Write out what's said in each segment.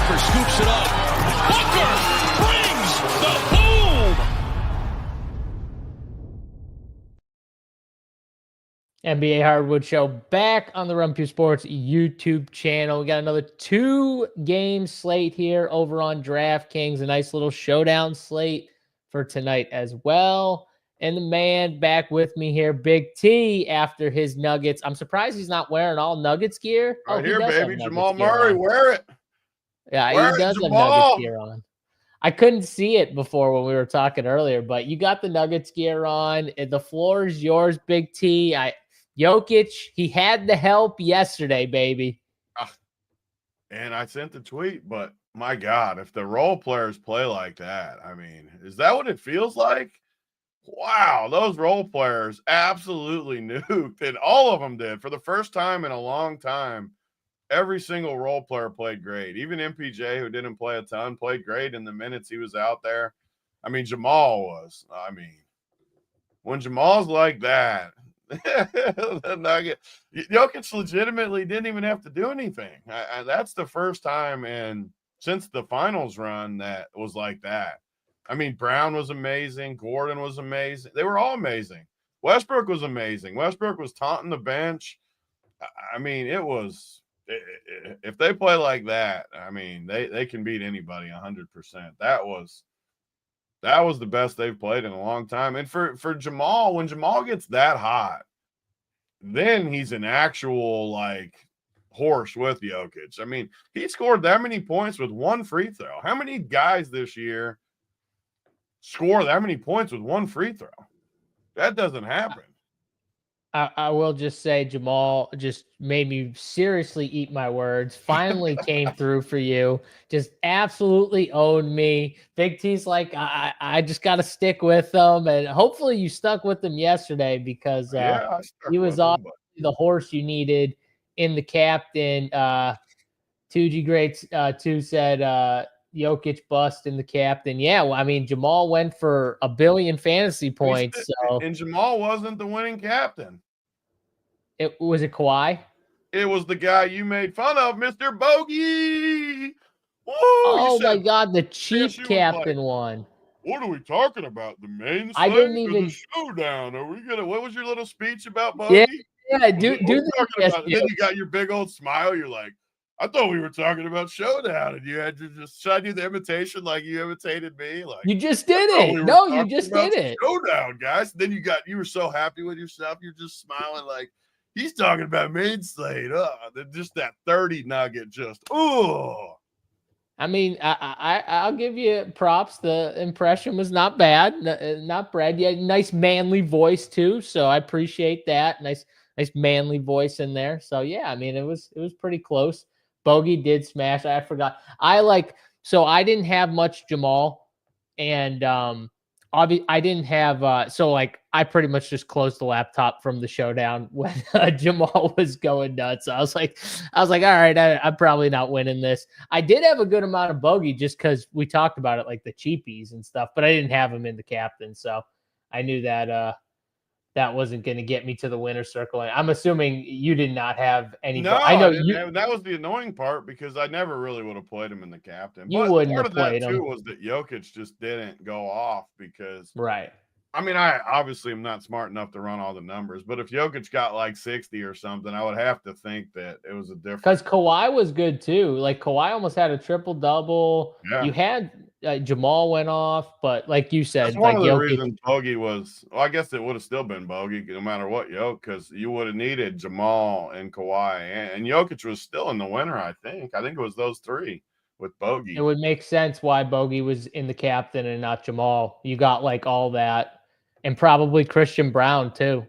Booker scoops it up. Booker brings the boom. NBA Hardwood Show back on the Run Pew Sports YouTube channel. We got another 2-game slate here over on DraftKings. A nice little showdown slate for tonight as well. And the man back with me here, Big T, after his Nuggets. I'm surprised he's not wearing all Nuggets gear. Right here, baby. Jamal Gear Murray, on. wear it. Yeah, wear he does it, have Jamal. Nuggets gear on. I couldn't see it before when we were talking earlier, but you got the Nuggets gear on. The floor is yours, Big T. Jokic, he had the help yesterday, baby. And I sent the tweet, but my God, if the role players play like that, I mean, is that what it feels like? Wow, those role players absolutely nuked, and all of them did for the first time in a long time. Every single role player played great. Even MPJ, who didn't play a ton, played great in the minutes he was out there. I mean, Jamal was. I mean, when Jamal's like that, the Nugget, Jokic legitimately didn't even have to do anything. That's the first time since the finals run that was like that. I mean, Brown was amazing. Gordon was amazing. They were all amazing. Westbrook was amazing. Westbrook was taunting the bench. I mean, it was – if they play like that, I mean, they can beat anybody 100%. That was the best they've played in a long time. And for Jamal, when Jamal gets that hot, then he's an actual, like, horse with Jokic. I mean, he scored that many points with one free throw. How many guys this year score that many points with one free throw? That doesn't happen. I will just say Jamal just made me seriously eat my words. Finally came through for you. Just absolutely owned me. Big T's like, I just got to stick with them. And hopefully you stuck with them yesterday because he was obviously the horse you needed in the captain. 2G Greats 2 said Jokic bust in the captain. Yeah, well, I mean, Jamal went for 1 billion fantasy points. And Jamal wasn't the winning captain. Was it Kawhi? It was the guy you made fun of, Mr. Bogey. Woo, oh my God, the cheap captain one. What are we talking about? The main I didn't even the showdown. Are we gonna? What was your little speech about Bogey? Yeah, do that. Then you got your big old smile. You're like, I thought we were talking about Showdown, and you had to just should I do the imitation like you imitated me? Like you just did it. No, you just did it. Showdown, guys. Then you were so happy with yourself. You're just smiling like he's talking about main slate. Just that 30 nugget. Just I mean, I'll give you props. The impression was not bad, not bad. Yeah, nice manly voice too. So I appreciate that. Nice manly voice in there. So yeah, I mean, it was pretty close. Bogey did smash. I forgot. So I didn't have much Jamal, and I didn't have. So like I pretty much just closed the laptop from the showdown when Jamal was going nuts. So I was like, all right, I'm probably not winning this. I did have a good amount of Bogey just because we talked about it, like the cheapies and stuff, but I didn't have him in the captain, so I knew that that wasn't going to get me to the winner's circle. I'm assuming you did not have any. No, I know that was the annoying part because I never really would have played him in the captain. You but wouldn't part have of that played too him. was that Jokic just didn't go off because right. I mean, I obviously am not smart enough to run all the numbers, but if Jokic got like 60 or something, I would have to think that it was a different. Because Kawhi was good too. Like Kawhi almost had a triple double. Yeah. You had Jamal went off, but like you said, that's one of the reasons Bogey was. Well, I guess it would have still been Bogey no matter what, because you would have needed Jamal and Kawhi, and Jokic was still in the winner. I think it was those three with Bogey. It would make sense why Bogey was in the captain and not Jamal. You got like all that, and probably Christian Brown too.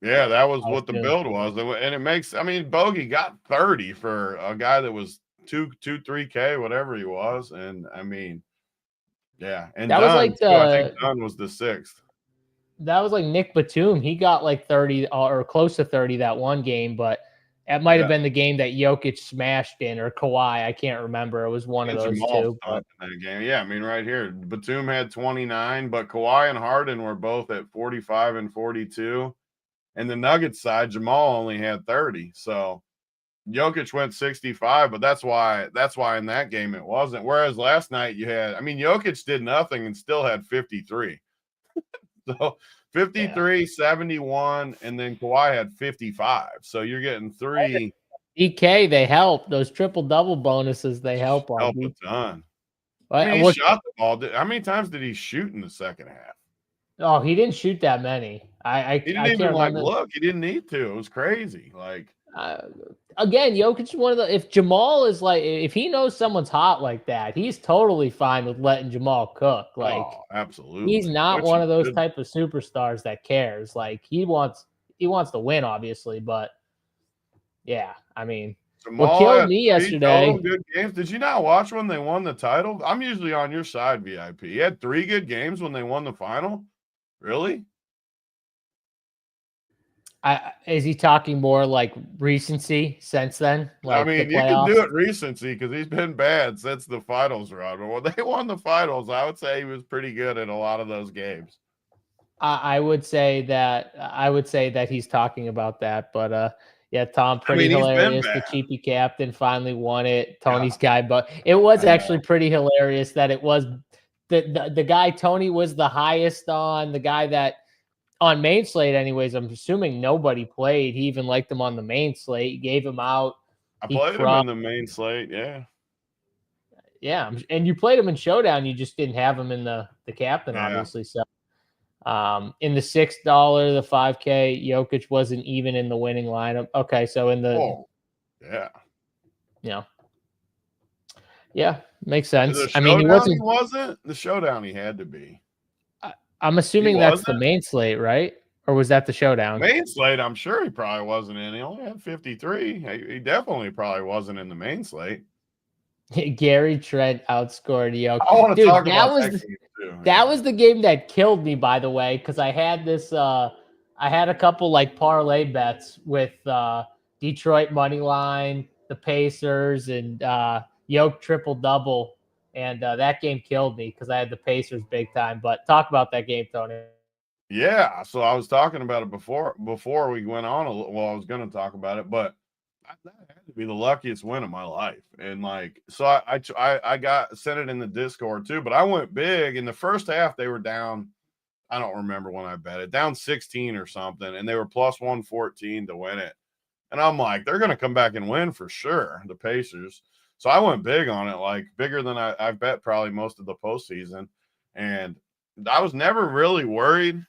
Yeah, that was what the build was, and it makes. I mean, Bogey got 30 for a guy that was 3K, whatever he was, and I mean. Yeah, and that was like I think Dunn was the 6th. That was like Nick Batum. He got like 30 or close to 30 that one game, but it might have been the game that Jokic smashed in, or Kawhi. I can't remember. It was one of those two. That game. Yeah, I mean, right here, Batum had 29, but Kawhi and Harden were both at 45 and 42. And the Nuggets side, Jamal only had 30. So Jokic went 65, but that's why in that game it wasn't. Whereas last night Jokic did nothing and still had 53. So 53, 71, and then Kawhi had 55. So you're getting 3. DK, they help. Those triple-double bonuses, they help on Help a DK. ton. I mean, he shot the ball. How many times did he shoot in the second half? Oh, he didn't shoot that many. He didn't even look. He didn't need to. It was crazy. Again, Jokic is one of the. If Jamal is if he knows someone's hot like that, he's totally fine with letting Jamal cook. Absolutely. He's not one of those type of superstars that cares. He wants to win, obviously, but yeah, I mean, Jamal what killed me yesterday. Good games. Did you not watch when they won the title? I'm usually on your side, VIP. He had 3 good games when they won the final. Really? Is he talking more like recency since then? I mean, you can do it recency because he's been bad since the finals run. But when they won the finals, I would say he was pretty good in a lot of those games. I would say that he's talking about that, but yeah, Tom, pretty hilarious. The cheapy captain finally won it. Tony's guy, but it was actually pretty hilarious that it was the guy Tony was the highest on, the guy that on main slate anyways. I'm assuming nobody played. He even liked him on the main slate. He gave him out. I played him in the main slate, yeah. Yeah, and you played him in Showdown. You just didn't have him in the captain, obviously. So in the $6, the 5K, Jokic wasn't even in the winning lineup. Okay, so in the yeah, makes sense. I mean, he wasn't the Showdown. He had to be. I'm assuming that's the main slate, right? Or was that the Showdown? Main slate, I'm sure he probably wasn't in. He only had 53. He definitely probably wasn't in the main slate. Gary Trent outscored Jokic. I want to talk about that game too. That was the game that killed me, by the way, because I had this. I had a couple parlay bets with Detroit money line, the Pacers, and Jokic triple double. And that game killed me because I had the Pacers big time. But talk about that game, Tony. Yeah, so I was talking about it before we went on. Well, I was going to talk about it, but that had to be the luckiest win of my life. And so I got sent it in the Discord too. But I went big in the first half. They were down. I don't remember when I bet it, down 16 or something, and they were plus 114 to win it. And I'm like, they're going to come back and win for sure, the Pacers. So I went big on it, bigger than I bet probably most of the postseason. And I was never really worried.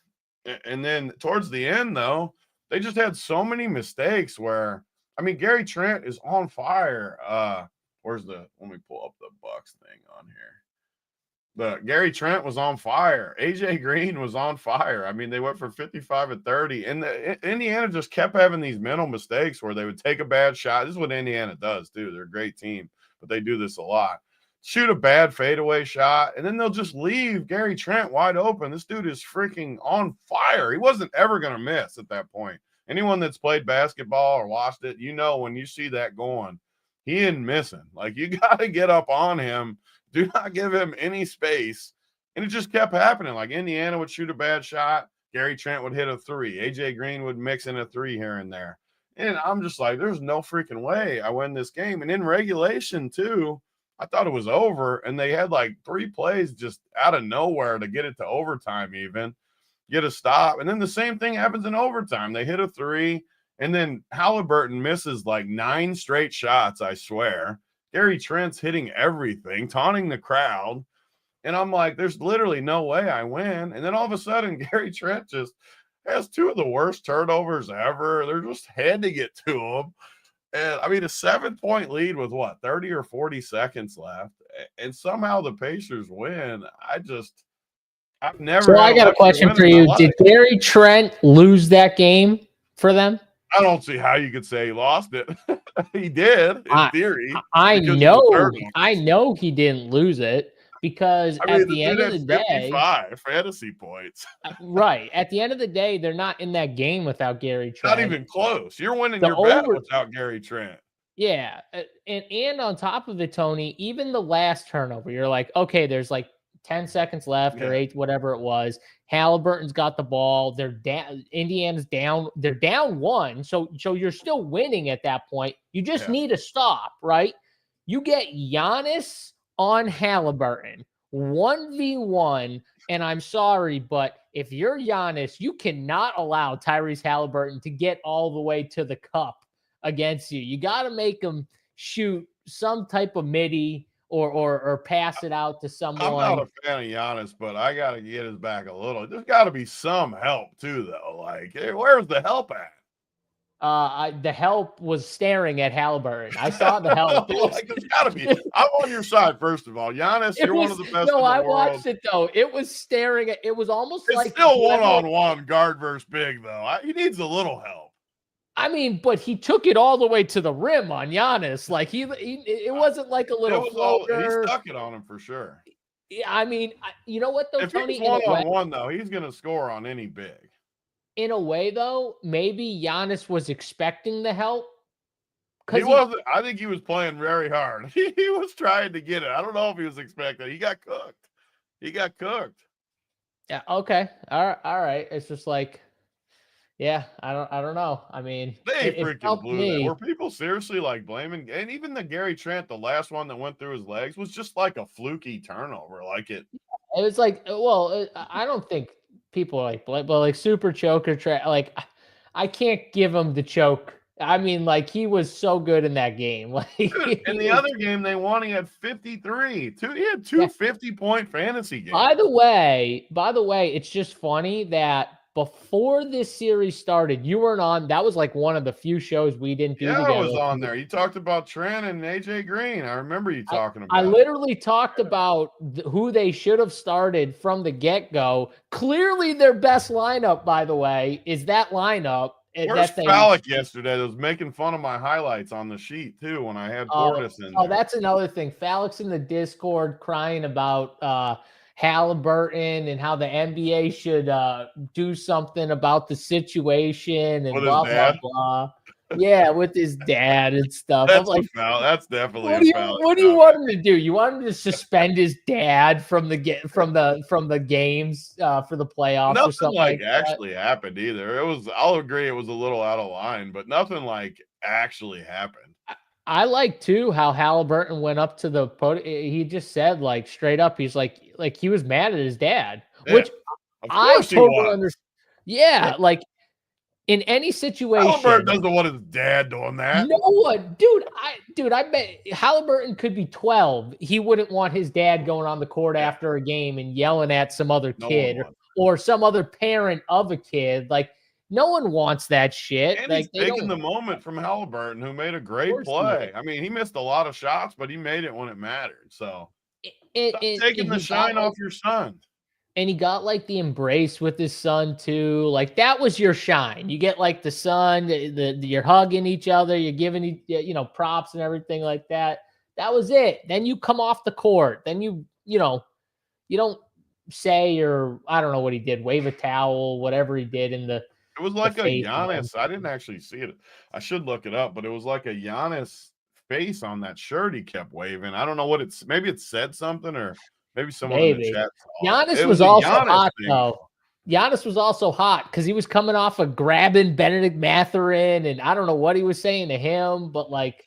And then towards the end, though, they just had so many mistakes where, I mean, Gary Trent is on fire. Let me pull up the Bucks thing on here. But Gary Trent was on fire. AJ Green was on fire. I mean, they went for 55 and 30. And Indiana just kept having these mental mistakes where they would take a bad shot. This is what Indiana does, too. They're a great team, but they do this a lot. Shoot a bad fadeaway shot, and then they'll just leave Gary Trent wide open. This dude is freaking on fire. He wasn't ever going to miss at that point. Anyone that's played basketball or watched it, when you see that going, he ain't missing. You got to get up on him. Do not give him any space. And it just kept happening. Indiana would shoot a bad shot. Gary Trent would hit a 3. AJ Green would mix in a 3 here and there. And I'm just like, there's no freaking way I win this game. And in regulation, too, I thought it was over. And they had 3 plays just out of nowhere to get it to overtime even. Get a stop. And then the same thing happens in overtime. They hit a 3. And then Halliburton misses 9 straight shots, I swear. Gary Trent's hitting everything, taunting the crowd. And I'm like, there's literally no way I win. And then all of a sudden, Gary Trent just has 2 of the worst turnovers ever. They're just handing it to him. And I mean, a 7-point lead with 30 or 40 seconds left. And somehow the Pacers win. I've never. So I got a question for you. Did Gary Trent lose that game for them? I don't see how you could say he lost it. He did, in theory. I know he didn't lose it because at the end of the day, 55 fantasy points. Right. At the end of the day, they're not in that game without Gary Trent. Not even close. You're winning your bet without Gary Trent. Yeah. And on top of it, Tony, even the last turnover, you're like, okay, there's 10 seconds left or 8, whatever it was. Halliburton's got the ball. They're down. Indiana's down. They're down 1. So you're still winning at that point. You just need a stop, right? You get Giannis on Halliburton 1v1. And I'm sorry, but if you're Giannis, you cannot allow Tyrese Halliburton to get all the way to the cup against you. You got to make him shoot some type of midi or pass it out to someone. I'm not a fan of Giannis, but I got to get his back a little. There's got to be some help too, though. Like, hey, where's the help at? The help was staring at Halliburton. I saw the help. Like, there's got to be. I'm on your side, first of all. Giannis, you're one of the best. No, I watched it though. It was staring at. It was almost it's like still one-on-one guard versus big though. He needs a little help. I mean, but he took it all the way to the rim on Giannis. Like it wasn't like a little floater. He stuck it on him for sure. Yeah, I mean, you know what though, if Tony? He's one-on-one though, he's going to score on any big. In a way, though, maybe Giannis was expecting the help. He wasn't. I think he was playing very hard. He was trying to get it. I don't know if he was expecting. He got cooked. Yeah. Okay. All right. It's just like, yeah. I don't know. I mean, they freaking blew me. that. Were people seriously like blaming? And even the Gary Trent, the last one that went through his legs, was just like a fluky turnover. Like it. It was like, well, I don't think people like, but like super choker like I can't give him the choke. I mean, like he was so good in that game. Like in the other game they won, he had 53. He had two 50-point fantasy games. By the way, it's just funny that before this series started, you weren't on. That was like one of the few shows we didn't do together. I was on there. You talked about Trent and AJ Green. I remember you talking about I literally talked about who they should have started from the get-go. Clearly their best lineup, by the way, is that lineup. Where's Phallic yesterday that was making fun of my highlights on the sheet, too, when I had Portis in there? Oh, that's another thing. Phallic's in the Discord crying about Halliburton and how the NBA should do something about the situation and blah, blah, blah. Yeah, with his dad and stuff. That's like, that's definitely what do you want him to do? You want him to suspend his dad from the games for the playoffs? Nothing or something like actually happened either. It was. I'll agree, it was a little out of line, but nothing like actually happened. I like too how Halliburton went up to the podium. He just said like straight up, he's like he was mad at his dad, which I totally understand. Yeah, like. In any situation, Halliburton doesn't want his dad doing that. No one, dude. I bet Halliburton could be 12. He wouldn't want his dad going on the court after a game and yelling at some other kid or some other parent of a kid. Like no one wants that shit. And like he's taking the moment from Halliburton, who made a great play. I mean, he missed a lot of shots, but he made it when it mattered. So taking the shine off your son. And he got like the embrace with his son too. Like that was your shine. You get like the son, you're hugging each other, you're giving props and everything like that. That was it. Then you come off the court. Then you don't say, or I don't know what he did, wave a towel, whatever he did in the. It was like a Giannis. I didn't actually see it. I should look it up, but it was like a Giannis face on that shirt he kept waving. I don't know what it's. Maybe it said something or. Maybe someone in the chat. Giannis was also hot, though. Giannis was also hot because he was coming off of grabbing Benedict Mathurin, and I don't know what he was saying to him, but like,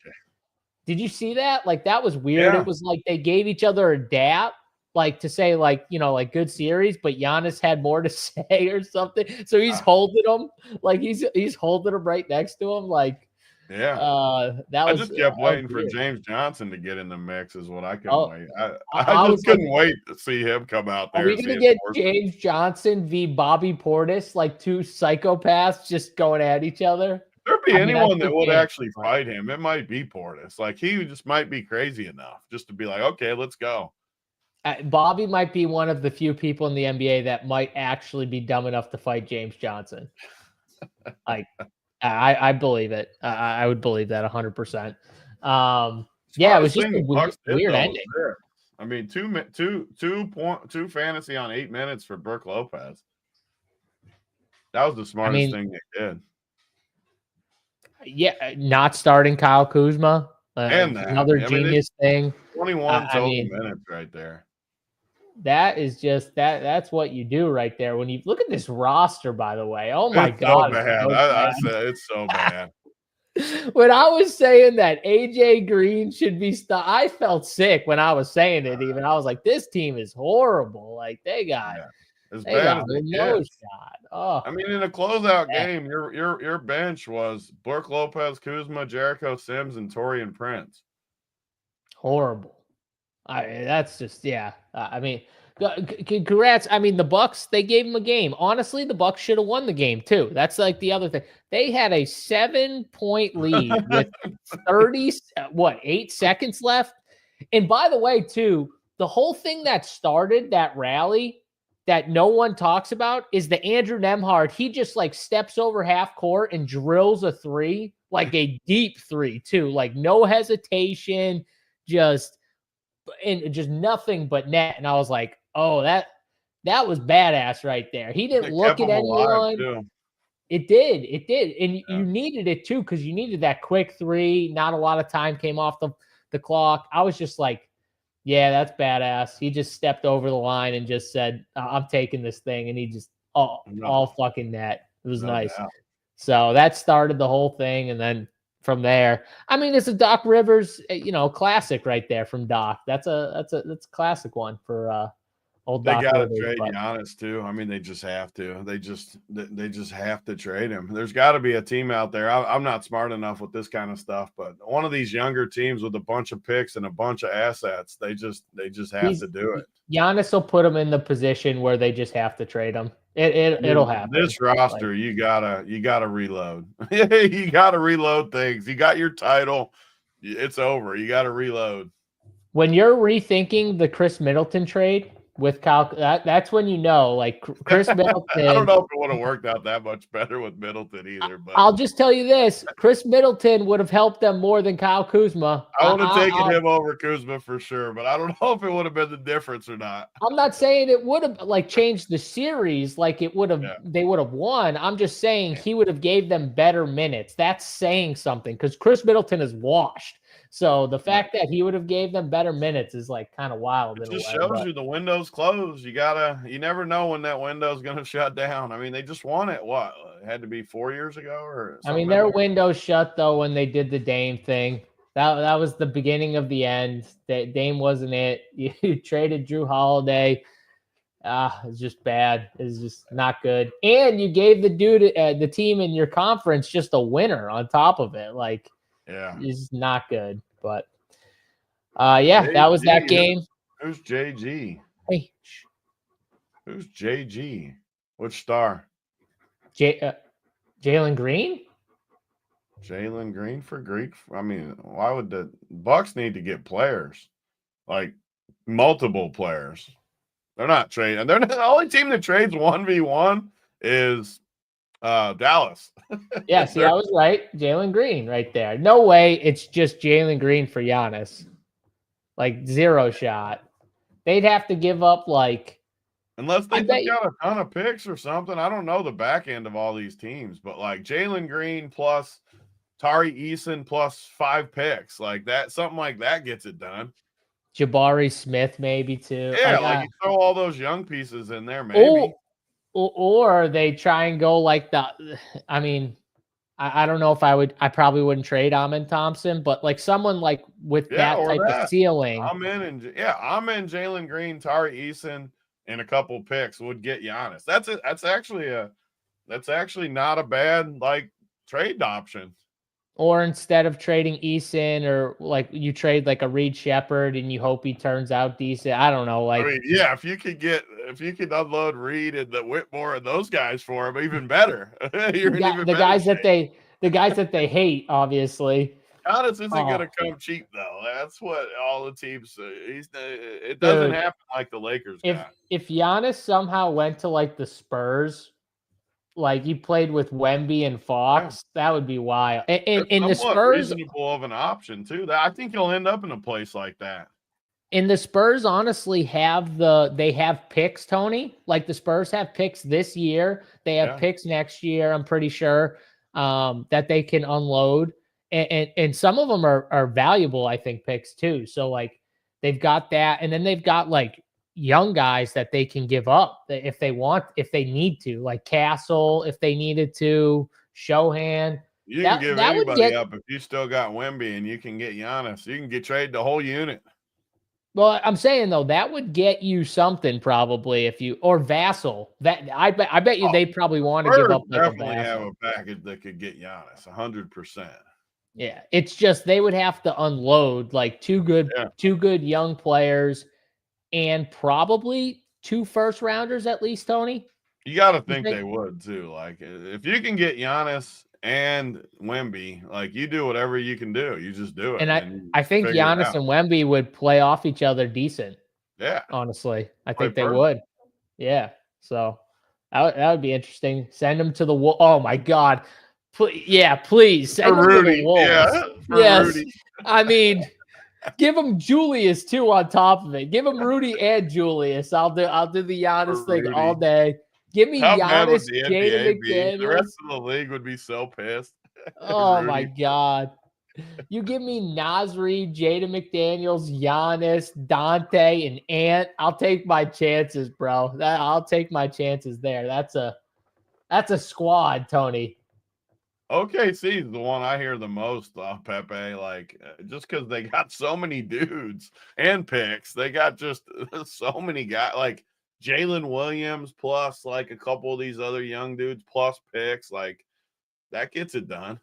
did you see that? Like, that was weird. Yeah. It was like they gave each other a dap, like to say, like, like good series, but Giannis had more to say or something. So he's holding him, like he's holding him right next to him, like. Yeah, I just kept waiting for James Johnson to get in the mix. Is what I couldn't wait. I just couldn't wait to see him come out there. Are we gonna get James Johnson v. Bobby Portis, like two psychopaths just going at each other? There'd be anyone that would actually fight him. It might be Portis. Like he just might be crazy enough just to be like, okay, let's go. Bobby might be one of the few people in the NBA that might actually be dumb enough to fight James Johnson. Like. I believe it. I would believe that 100%. Yeah, it was just a weird ending. I mean, two fantasy on 8 minutes for Brook Lopez. That was the smartest thing they did. Yeah, not starting Kyle Kuzma, and another genius thing. 21 total minutes right there. That is just that's what you do right there. When you look at this roster, by the way, oh my It's so God. it's bad. so I bad. said it's so bad. When I was saying that AJ Green should be I felt sick when I was saying it. Even I was like, this team is horrible. Like they got Yeah. As bad as it no gets. shot. Oh, I mean, in a closeout bad. game, your bench was Brooke Lopez, Kuzma, Jericho Sims, and Torian Prince. Horrible. That's just I mean, congrats. I mean, the Bucks, they gave him a game. Honestly, the Bucks should have won the game too. That's like the other thing. They had a 7-point lead with 8 seconds left. And by the way, too, the whole thing that started that rally that no one talks about is the Andrew Nemhard. He just like steps over half court and drills a three, like a deep three too, like no hesitation, just nothing but net. And I was like, oh, that was badass right there. He didn't look at anyone. Too. It did. And you needed it too, because you needed that quick three. Not a lot of time came off the clock. I was just like, yeah, that's badass. He just stepped over the line and just said, I'm taking this thing. And he just all fucking net. It was nice. Doubt. So that started the whole thing. And then from there, I mean, it's a Doc Rivers, classic right there from Doc. That's a classic one for old Doc They got to Rivers, trade Giannis too. I mean, they just have to. They just have to trade him. There's got to be a team out there. I'm not smart enough with this kind of stuff, but one of these younger teams with a bunch of picks and a bunch of assets, they just have to do it. Giannis will put them in the position where they just have to trade him. It'll happen. This roster, you gotta reload. You gotta reload things. You got your title. It's over. You gotta reload. When you're rethinking the Chris Middleton trade with Kyle, that's when you know, like Chris Middleton. I don't know if it would have worked out that much better with Middleton either. But I'll just tell you this: Chris Middleton would have helped them more than Kyle Kuzma. I would have taken him over Kuzma for sure, but I don't know if it would have been the difference or not. I'm not saying it would have like changed the series, like it would have. Yeah. They would have won. I'm just saying he would have gave them better minutes. That's saying something because Chris Middleton is washed. So the fact that he would have gave them better minutes is like kind of wild. It just shows you the window's closed. You never know when that window's going to shut down. I mean, they just won it. What? It had to be 4 years ago or something. I mean, their window shut though when they did the Dame thing. That was the beginning of the end. Dame wasn't it. You traded Drew Holiday. It's just bad. It's just not good. And you gave the dude, the team in your conference, just a winner on top of it. Like, it's not good. But that was that game. Who's JG? Hey, who's JG? Which star? Jalen Green. Jalen Green for Greek. I mean, why would the Bucks need to get players, like multiple players? They're not trading. They're not, the only team that trades 1v1 is Dallas. Yeah, see, I was right. Jalen Green right there. No way it's just Jalen Green for Giannis. Like zero shot. They'd have to give up like unless they got a ton of picks or something. I don't know the back end of all these teams, but like Jalen Green plus Tari Eason plus 5 picks, like that, something like that gets it done. Jabari Smith maybe too. Yeah, like you throw all those young pieces in there, maybe. Or they try and go like I mean, I don't know if I probably wouldn't trade Amin Thompson, but like someone like with that type of ceiling. I'm in Jalen Green, Tari Eason, and a couple picks would get Giannis. That's actually not a bad like trade option. Or instead of trading Eason, or like you trade like a Reed Shepherd and you hope he turns out decent. I don't know. Like, I mean, yeah, if you could unload Reed and the Whitmore and those guys for him, even better. The guys that they hate, obviously. Giannis isn't going to come cheap though. That's what all the teams say. It doesn't happen like the Lakers. If Giannis somehow went to like the Spurs, like he played with Wemby and Fox, that would be wild. And the Spurs, reasonable of an option too. I think he'll end up in a place like that. And the Spurs honestly have picks, Tony. Like the Spurs have picks this year. They have picks next year. I'm pretty sure that they can unload, and some of them are valuable. I think picks too. So like they've got that, and then they've got like young guys that they can give up if they want, if they need to, like Castle, if they needed to, Shohan. You can give That would anybody get. up if you still got Wemby and you can get Giannis. You can trade the whole unit. Well, I'm saying though that would get you something probably if you or Vassal. That I bet you they probably want to give Spurs up like a definitely have Vassal. a package that could get Giannis 100%. Yeah, it's just they would have to unload like two good young players and probably 2 first rounders at least, Tony. You got to think they would too. Like if you can get Giannis and Wemby, like you do whatever you can do. You just do it. And I think Giannis and Wemby would play off each other decent. Yeah. Honestly, I think they would. Yeah. So that would be interesting. Send them to the wall. Oh my God. Please send them to the Wolves. Yeah, yes. Rudy. I mean, give them Julius too on top of it. Give them Rudy and Julius. I'll do the Giannis thing all day. Give me Giannis, Jaden McDaniels. The rest of the league would be so pissed. Oh my God. You give me Nasri, Jaden McDaniels, Giannis, Dante, and Ant. I'll take my chances, bro. I'll take my chances there. That's a squad, Tony. OKC is the one I hear the most off Pepe. Like just because they got so many dudes and picks, they got just so many guys. Like Jalen Williams plus like a couple of these other young dudes plus picks. Like that gets it done.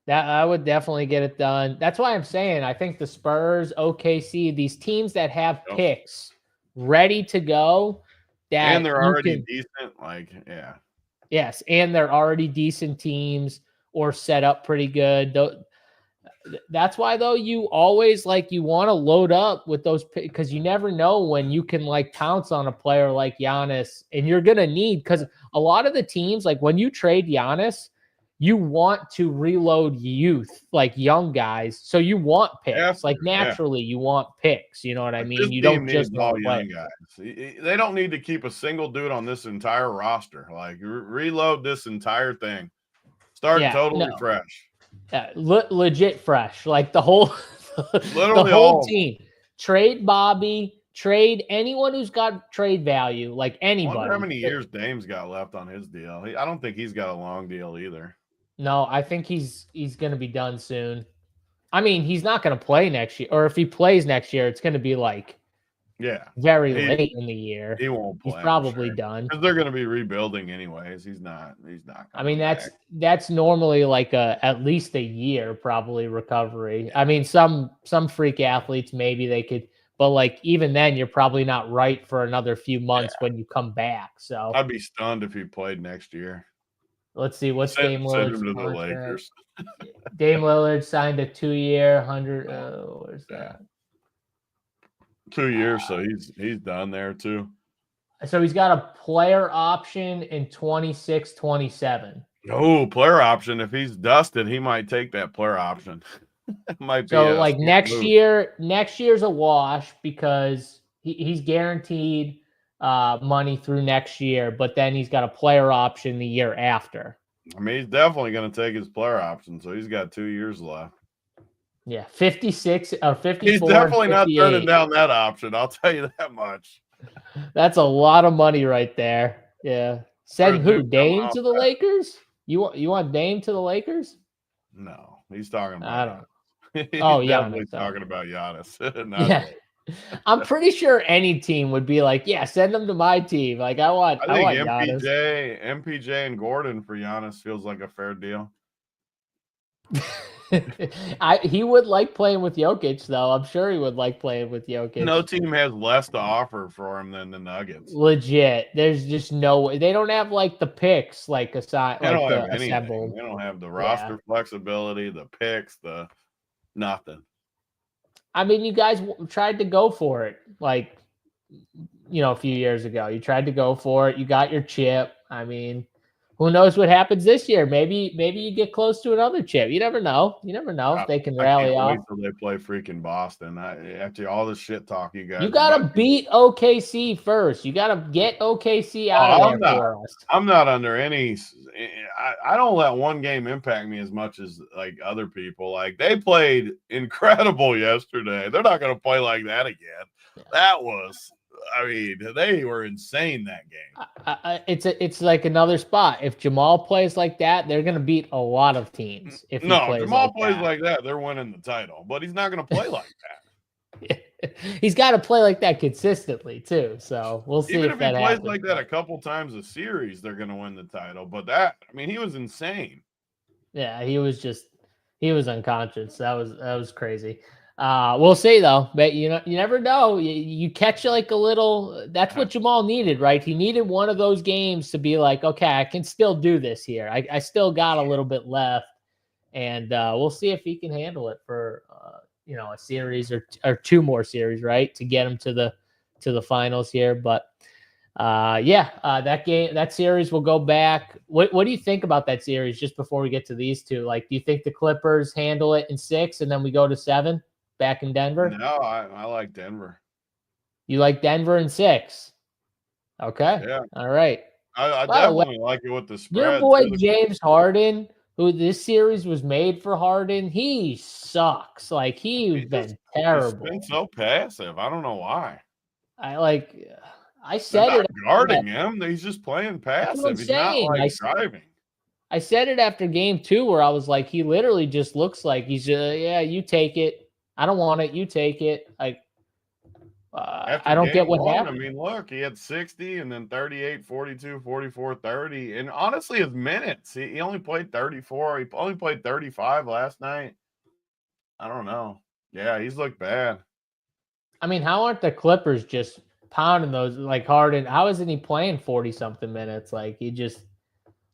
That I would definitely get it done. That's why I'm saying I think the Spurs, OKC, these teams that have picks ready to go, and they're already decent. Like, yeah. Yes, and they're already decent teams or set up pretty good. That's why though you always you want to load up with those because you never know when you can pounce on a player like Giannis, and you're gonna need because a lot of the teams when you trade Giannis, you want to reload youth, young guys. So you want picks. Naturally, you want picks. You know what I mean? You don't just all young guys. They don't need to keep a single dude on this entire roster. Reload this entire thing. Start totally fresh. Legit fresh. The whole literally the whole team. Trade Bobby. Trade anyone who's got trade value. Anybody. I wonder how many years Dame's got left on his deal. I don't think he's got a long deal either. No, I think he's going to be done soon. I mean, he's not going to play next year, or if he plays next year, it's going to be very late in the year. He won't play. He's probably done because they're going to be rebuilding anyways. He's not. I mean, that's normally at least a year probably recovery. Yeah. I mean, some freak athletes maybe they could, but even then, you're probably not right for another few months when you come back. So I'd be stunned if he played next year. Let's see what's Dame Lillard's to the Lakers. Dame Lillard signed a 2-year, 100. Where's that? 2 years, so he's done there too. So he's got a player option in 26, 27. Oh, player option. If he's dusted, he might take that player option. Might be so next year's a wash because he's guaranteed money through next year, but then he's got a player option the year after. I mean, he's definitely going to take his player option, so he's got 2 years left. Yeah, 56 or 54. He's definitely not turning down that option. I'll tell you that much. That's a lot of money right there. Yeah, send who? Dame to the Lakers? You want Dame to the Lakers? No, he's talking about. I don't. He's talking about Giannis. Yeah. I'm pretty sure any team would be send them to my team. I want Giannis. MPJ and Gordon for Giannis feels like a fair deal. He would like playing with Jokic, though. I'm sure he would like playing with Jokic. No team has less to offer for him than the Nuggets. Legit. There's just no way. They don't have the picks aside. They don't have anything. They don't have the roster flexibility, the picks, the nothing. I mean, you guys tried to go for it, a few years ago. You tried to go for it. You got your chip. I mean, who knows what happens this year? Maybe you get close to another chip. You never know. You never know if they can I rally can't off. wait till they play freaking Boston. After all the shit talk you guys You are got about to to beat OKC first. You got to get OKC out of there for us. I'm not under any. I don't let one game impact me as much as like other people. Like they played incredible yesterday. They're not going to play like that again. That was, I mean, they were insane that game. It's like another spot. If Jamal plays like that, they're going to beat a lot of teams. If he plays Jamal plays like that, they're winning the title. But he's not going to play like that. He's got to play like that consistently too. So we'll see. Even if he that plays happens, like that a couple times a series, they're going to win the title. But that, I mean, he was insane. Yeah, he was unconscious. That was crazy. We'll see though. But you never know. You catch like a little. That's what Jamal needed, right? He needed one of those games to be like, okay, I can still do this here. I still got a little bit left, and we'll see if he can handle it for a series or two more series, right, to get him to the finals here. But that series will go back. What do you think about that series just before we get to these two? Like, do you think the Clippers handle it in 6 and then we go to 7 back in Denver? No, I like Denver. You like Denver in 6? Okay. Yeah. All right. I definitely like it with the spread. Your boy James Harden, who this series was made for Harden, he sucks. Like he's been terrible. He's been so passive. I don't know why. I said it. Guarding him, he's just playing passive. He's not like driving. I said it after game 2 where I was like, he literally just looks like he's you take it. I don't want it. You take it. Like I don't get what happened. I mean, look, he had 60 and then 38, 42, 44, 30. And honestly, his minutes, he only played 34. He only played 35 last night. I don't know. Yeah, he's looked bad. I mean, how aren't the Clippers just pounding those like Harden? How isn't he playing 40-something minutes? Like he just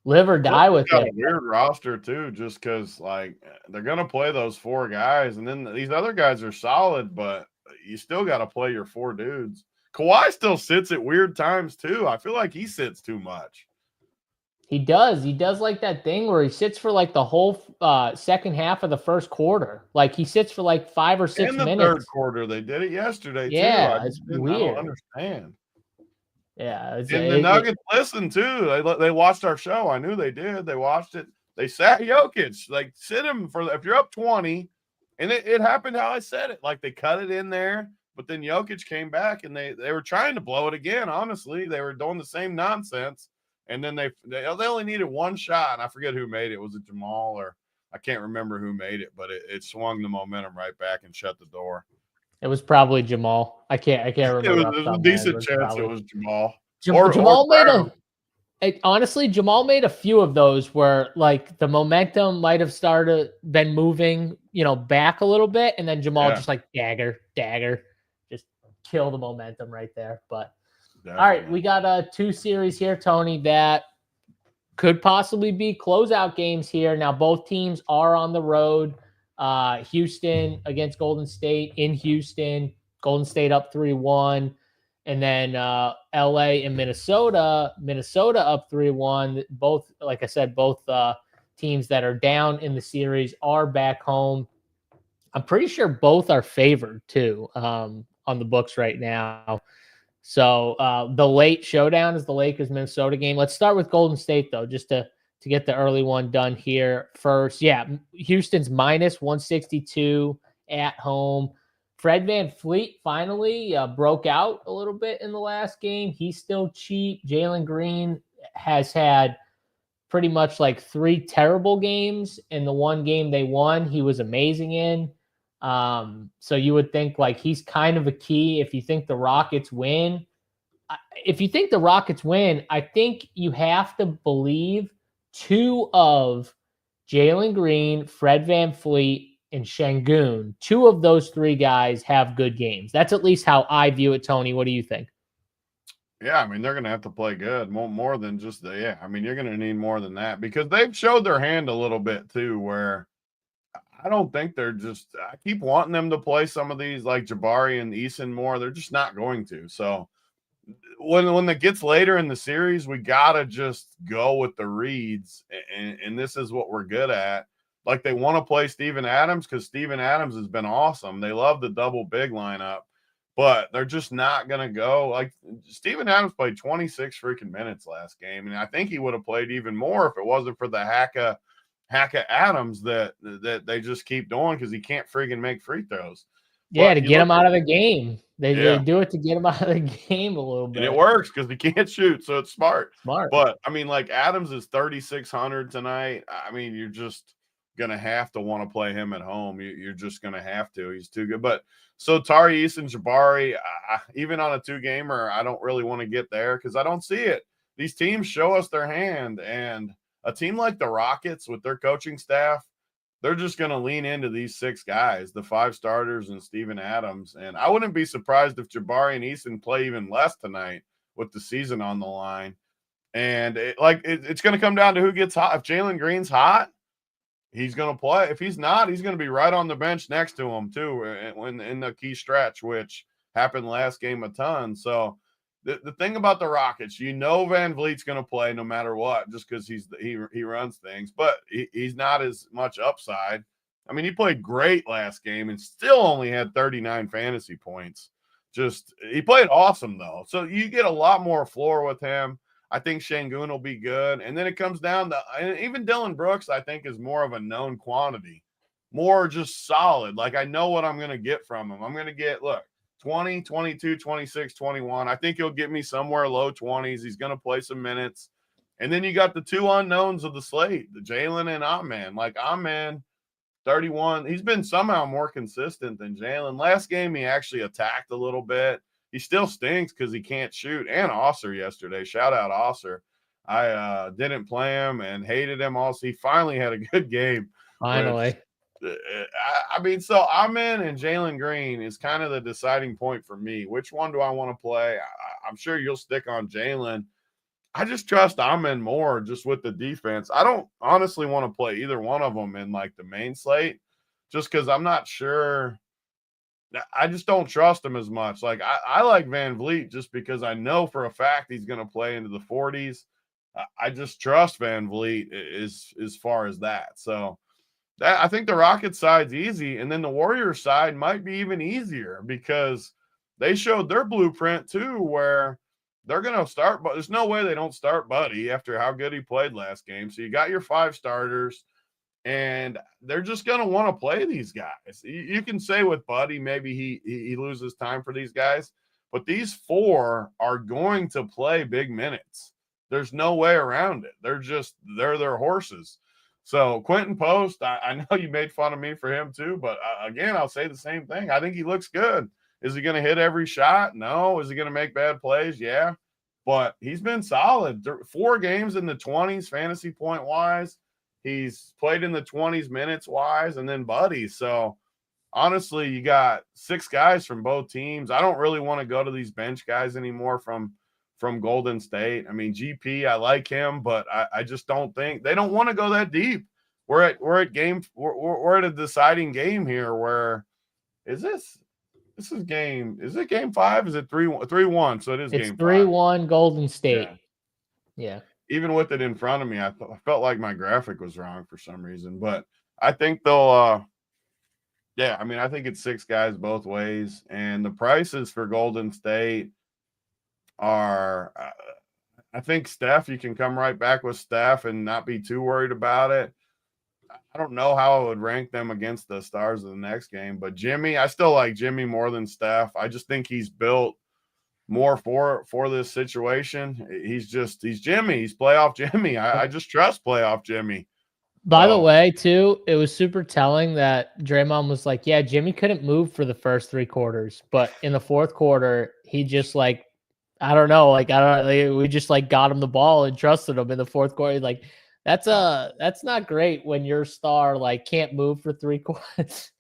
live or die with it. A weird roster too, just because like they're gonna play those 4 guys, and then these other guys are solid, but you still got to play your 4 dudes. Kawhi still sits at weird times too. I feel like he sits too much. He does. He does like that thing where he sits for like the whole second half of the first quarter. Like he sits for like 5 or 6 minutes. In the third quarter, they did it yesterday too. It's weird. I don't understand. Yeah, and the Nuggets listened too. They watched our show. I knew they did. They watched it. They sat Jokic. Like sit him for if you're up 20. And it happened how I said it. Like they cut it in there, but then Jokic came back and they were trying to blow it again. Honestly, they were doing the same nonsense. And then they only needed one shot. And I forget who made it. Was it Jamal or I can't remember who made it, but it swung the momentum right back and shut the door. It was probably Jamal. I can't remember. It was a decent chance it was Jamal. Jamal made honestly, Jamal made a few of those where like the momentum might have been moving, back a little bit. And then Jamal just like dagger, just kill the momentum right there. But Definitely. All right, we got 2 series here, Tony, that could possibly be closeout games here. Now, both teams are on the road. Houston against Golden State in Houston. Golden State up 3-1. And then LA and Minnesota up 3-1. Both, like I said, both teams that are down in the series are back home. I'm pretty sure both are favored too on the books right now. So the late showdown is the Lakers-Minnesota game. Let's start with Golden State though, just to get the early one done here first. Yeah, Houston's minus 162 at home. Fred VanVleet finally broke out a little bit in the last game. He's still cheap. Jalen Green has had pretty much like 3 terrible games. In the one game they won, he was amazing in. So you would think like he's kind of a key if you think the Rockets win. If you think the Rockets win, I think you have to believe 2 of Jalen Green, Fred VanVleet, and Şengün, 2 of those 3 guys have good games. That's at least how I view it, Tony. What do you think? Yeah, I mean, they're going to have to play good, more than just I mean, you're going to need more than that because they've showed their hand a little bit too, where I don't think they're just – I keep wanting them to play some of these like Jabari and Eason more. They're just not going to. So when it gets later in the series, we gotta just go with the reads, and this is what we're good at. Like, they want to play Steven Adams because Steven Adams has been awesome. They love the double big lineup, but they're just not gonna go. Like, Steven Adams played 26 freaking minutes last game, and I think he would have played even more if it wasn't for the Hacka Adams that they just keep doing because he can't freaking make free throws. Yeah, But to you get look him out of the game. They Yeah. do it to get him out of the game a little bit. And it works because he can't shoot, so it's smart. Smart. But, I mean, like, Adams is 3,600 tonight. I mean, you're just going to have to want to play him at home. You're just going to have to. He's too good. But so Tari Eason Jabari, even on a two-gamer, I don't really want to get there because I don't see it. These teams show us their hand, and a team like the Rockets with their coaching staff, they're just going to lean into these 6 guys, the 5 starters and Steven Adams. And I wouldn't be surprised if Jabari and Eason play even less tonight with the season on the line. And it's going to come down to who gets hot. If Jalen Green's hot, he's going to play. If he's not, he's going to be right on the bench next to him too in the key stretch, which happened last game a ton. So the thing about the Rockets, Van Vliet's going to play no matter what, just because he runs things, but he's not as much upside. I mean, he played great last game and still only had 39 fantasy points. He played awesome though. So you get a lot more floor with him. I think Şengün will be good. And then it comes down to, and even Dylan Brooks, I think, is more of a known quantity, more just solid. Like, I know what I'm going to get from him. I'm going to get, 20, 22, 26, 21. I think he'll get me somewhere low 20s. He's going to play some minutes. And then you got the 2 unknowns of the slate, the Jalen and Amen. Like, Amen, 31. He's been somehow more consistent than Jalen. Last game, he actually attacked a little bit. He still stinks because he can't shoot. And Osser yesterday. Shout out Osser. I didn't play him and hated him also. He finally had a good game. Finally. I mean, so Amen and Jalen Green is kind of the deciding point for me. Which one do I want to play? I'm sure you'll stick on Jalen. I just trust Amen more just with the defense. I don't honestly want to play either one of them in like the main slate just because I'm not sure. I just don't trust him as much. Like I like Van Vliet just because I know for a fact he's going to play into the 40s. I just trust Van Vliet as far as that. So I think the Rockets side's easy, and then the Warriors side might be even easier because they showed their blueprint too, where they're going to start. But there's no way they don't start Buddy after how good he played last game. So you got your 5 starters, and they're just going to want to play these guys. You can say with Buddy, maybe he loses time for these guys, but these 4 are going to play big minutes. There's no way around it. They're their horses. So Quentin Post, I know you made fun of me for him too, but again, I'll say the same thing. I think he looks good. Is he going to hit every shot? No. Is he going to make bad plays? Yeah. But he's been solid. 4 games in the 20s fantasy point wise. He's played in the 20s minutes wise, and then Buddy. So honestly, you got 6 guys from both teams. I don't really want to go to these bench guys anymore from Golden State. I mean, GP, I like him, but I just don't think they don't want to go that deep. We're at a deciding game here. Where is this? This is game. Is it game 5? Is it 3-1? So it is it's game 3-1 Golden State. Yeah. Even with it in front of me, I felt like my graphic was wrong for some reason, but I think they'll. I mean, I think it's 6 guys both ways, and the prices for Golden State are I think Steph, you can come right back with Steph and not be too worried about it. I don't know how I would rank them against the stars of the next game, but Jimmy, I still like Jimmy more than Steph. I just think he's built more for this situation. He's Jimmy. He's playoff Jimmy. I just trust playoff Jimmy. By the way, too, it was super telling that Draymond was like, yeah, Jimmy couldn't move for the first 3 quarters, but in the 4th quarter, he just we just got him the ball and trusted him in the 4th quarter. Like, that's not great when your star can't move for 3 quarters,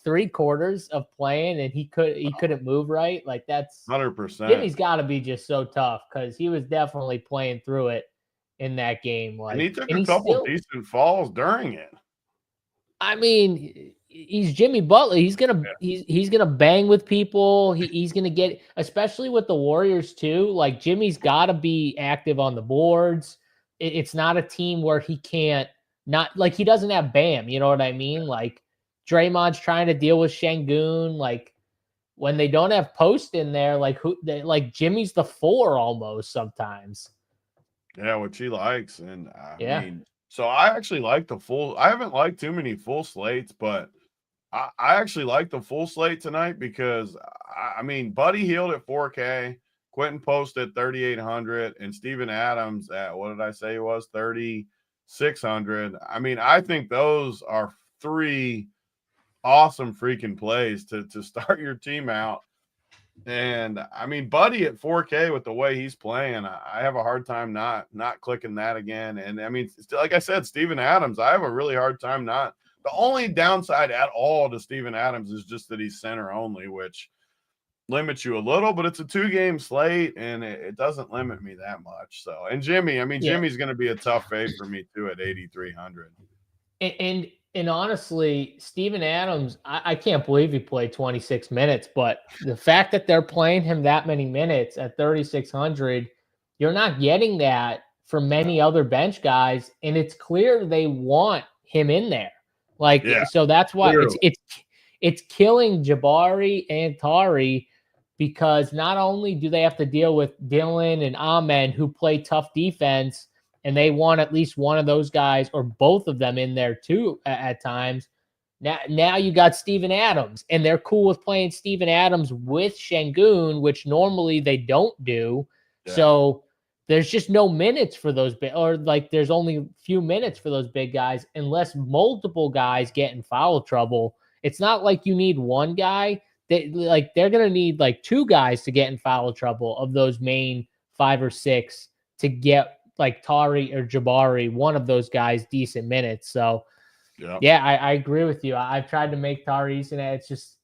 3 quarters of playing, and he couldn't move right. Like, that's 100%. Jimmy's got to be just so tough because he was definitely playing through it in that game. And he took a couple decent falls during it. I mean, he's Jimmy Butler. He's gonna bang with people. He's gonna get, especially with the Warriors too. Like Jimmy's got to be active on the boards. It's not a team where he can't not, like, he doesn't have Bam. You know what I mean? Like Draymond's trying to deal with Şengün. Like when they don't have post in there, like Jimmy's the 4 almost sometimes. Yeah, which he likes. And I Yeah. mean, so I actually like the full. I haven't liked too many full slates, but I actually like the full slate tonight because I mean, Buddy Hield at 4K, Quentin Post at 3,800, and Steven Adams at, what did I say it was, 3,600. I mean, I think those are 3 awesome freaking plays to start your team out. And I mean, Buddy at 4K with the way he's playing, I have a hard time not clicking that again. And I mean, like I said, Steven Adams, I have a really hard time not. The only downside at all to Steven Adams is just that he's center only, which limits you a little, but it's a 2-game slate and it doesn't limit me that much. So, and Jimmy, I mean, Yeah. Jimmy's going to be a tough fade for me too at 8,300. And honestly, Steven Adams, I can't believe he played 26 minutes, but the fact that they're playing him that many minutes at 3,600, you're not getting that for many other bench guys, and it's clear they want him in there. Like, so that's why it's killing Jabari and Tari, because not only do they have to deal with Dylan and Amen, who play tough defense, and they want at least one of those guys or both of them in there too at times. Now you got Steven Adams, and they're cool with playing Steven Adams with Şengün, which normally they don't do. Yeah. So there's just no minutes for those or like there's only a few minutes for those big guys unless multiple guys get in foul trouble. It's not like you need one guy. They're going to need like 2 guys to get in foul trouble of those main 5 or 6 to get like Tari or Jabari, one of those guys, decent minutes. So, yeah, I agree with you. I've tried to make Tari decent. It's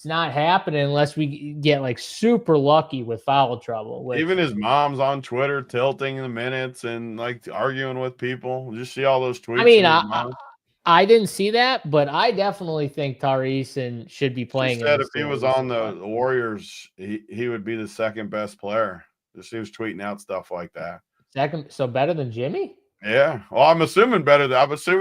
not happening unless we get like super lucky with foul trouble. Even his mom's on Twitter tilting the minutes and like arguing with people. Did you see all those tweets? I mean, I didn't see that, but I definitely think Tari Eason should be playing. She said if he was on the Warriors, he would be the second best player. He was tweeting out stuff like that. Second, so better than Jimmy? Yeah. Well, I'm assuming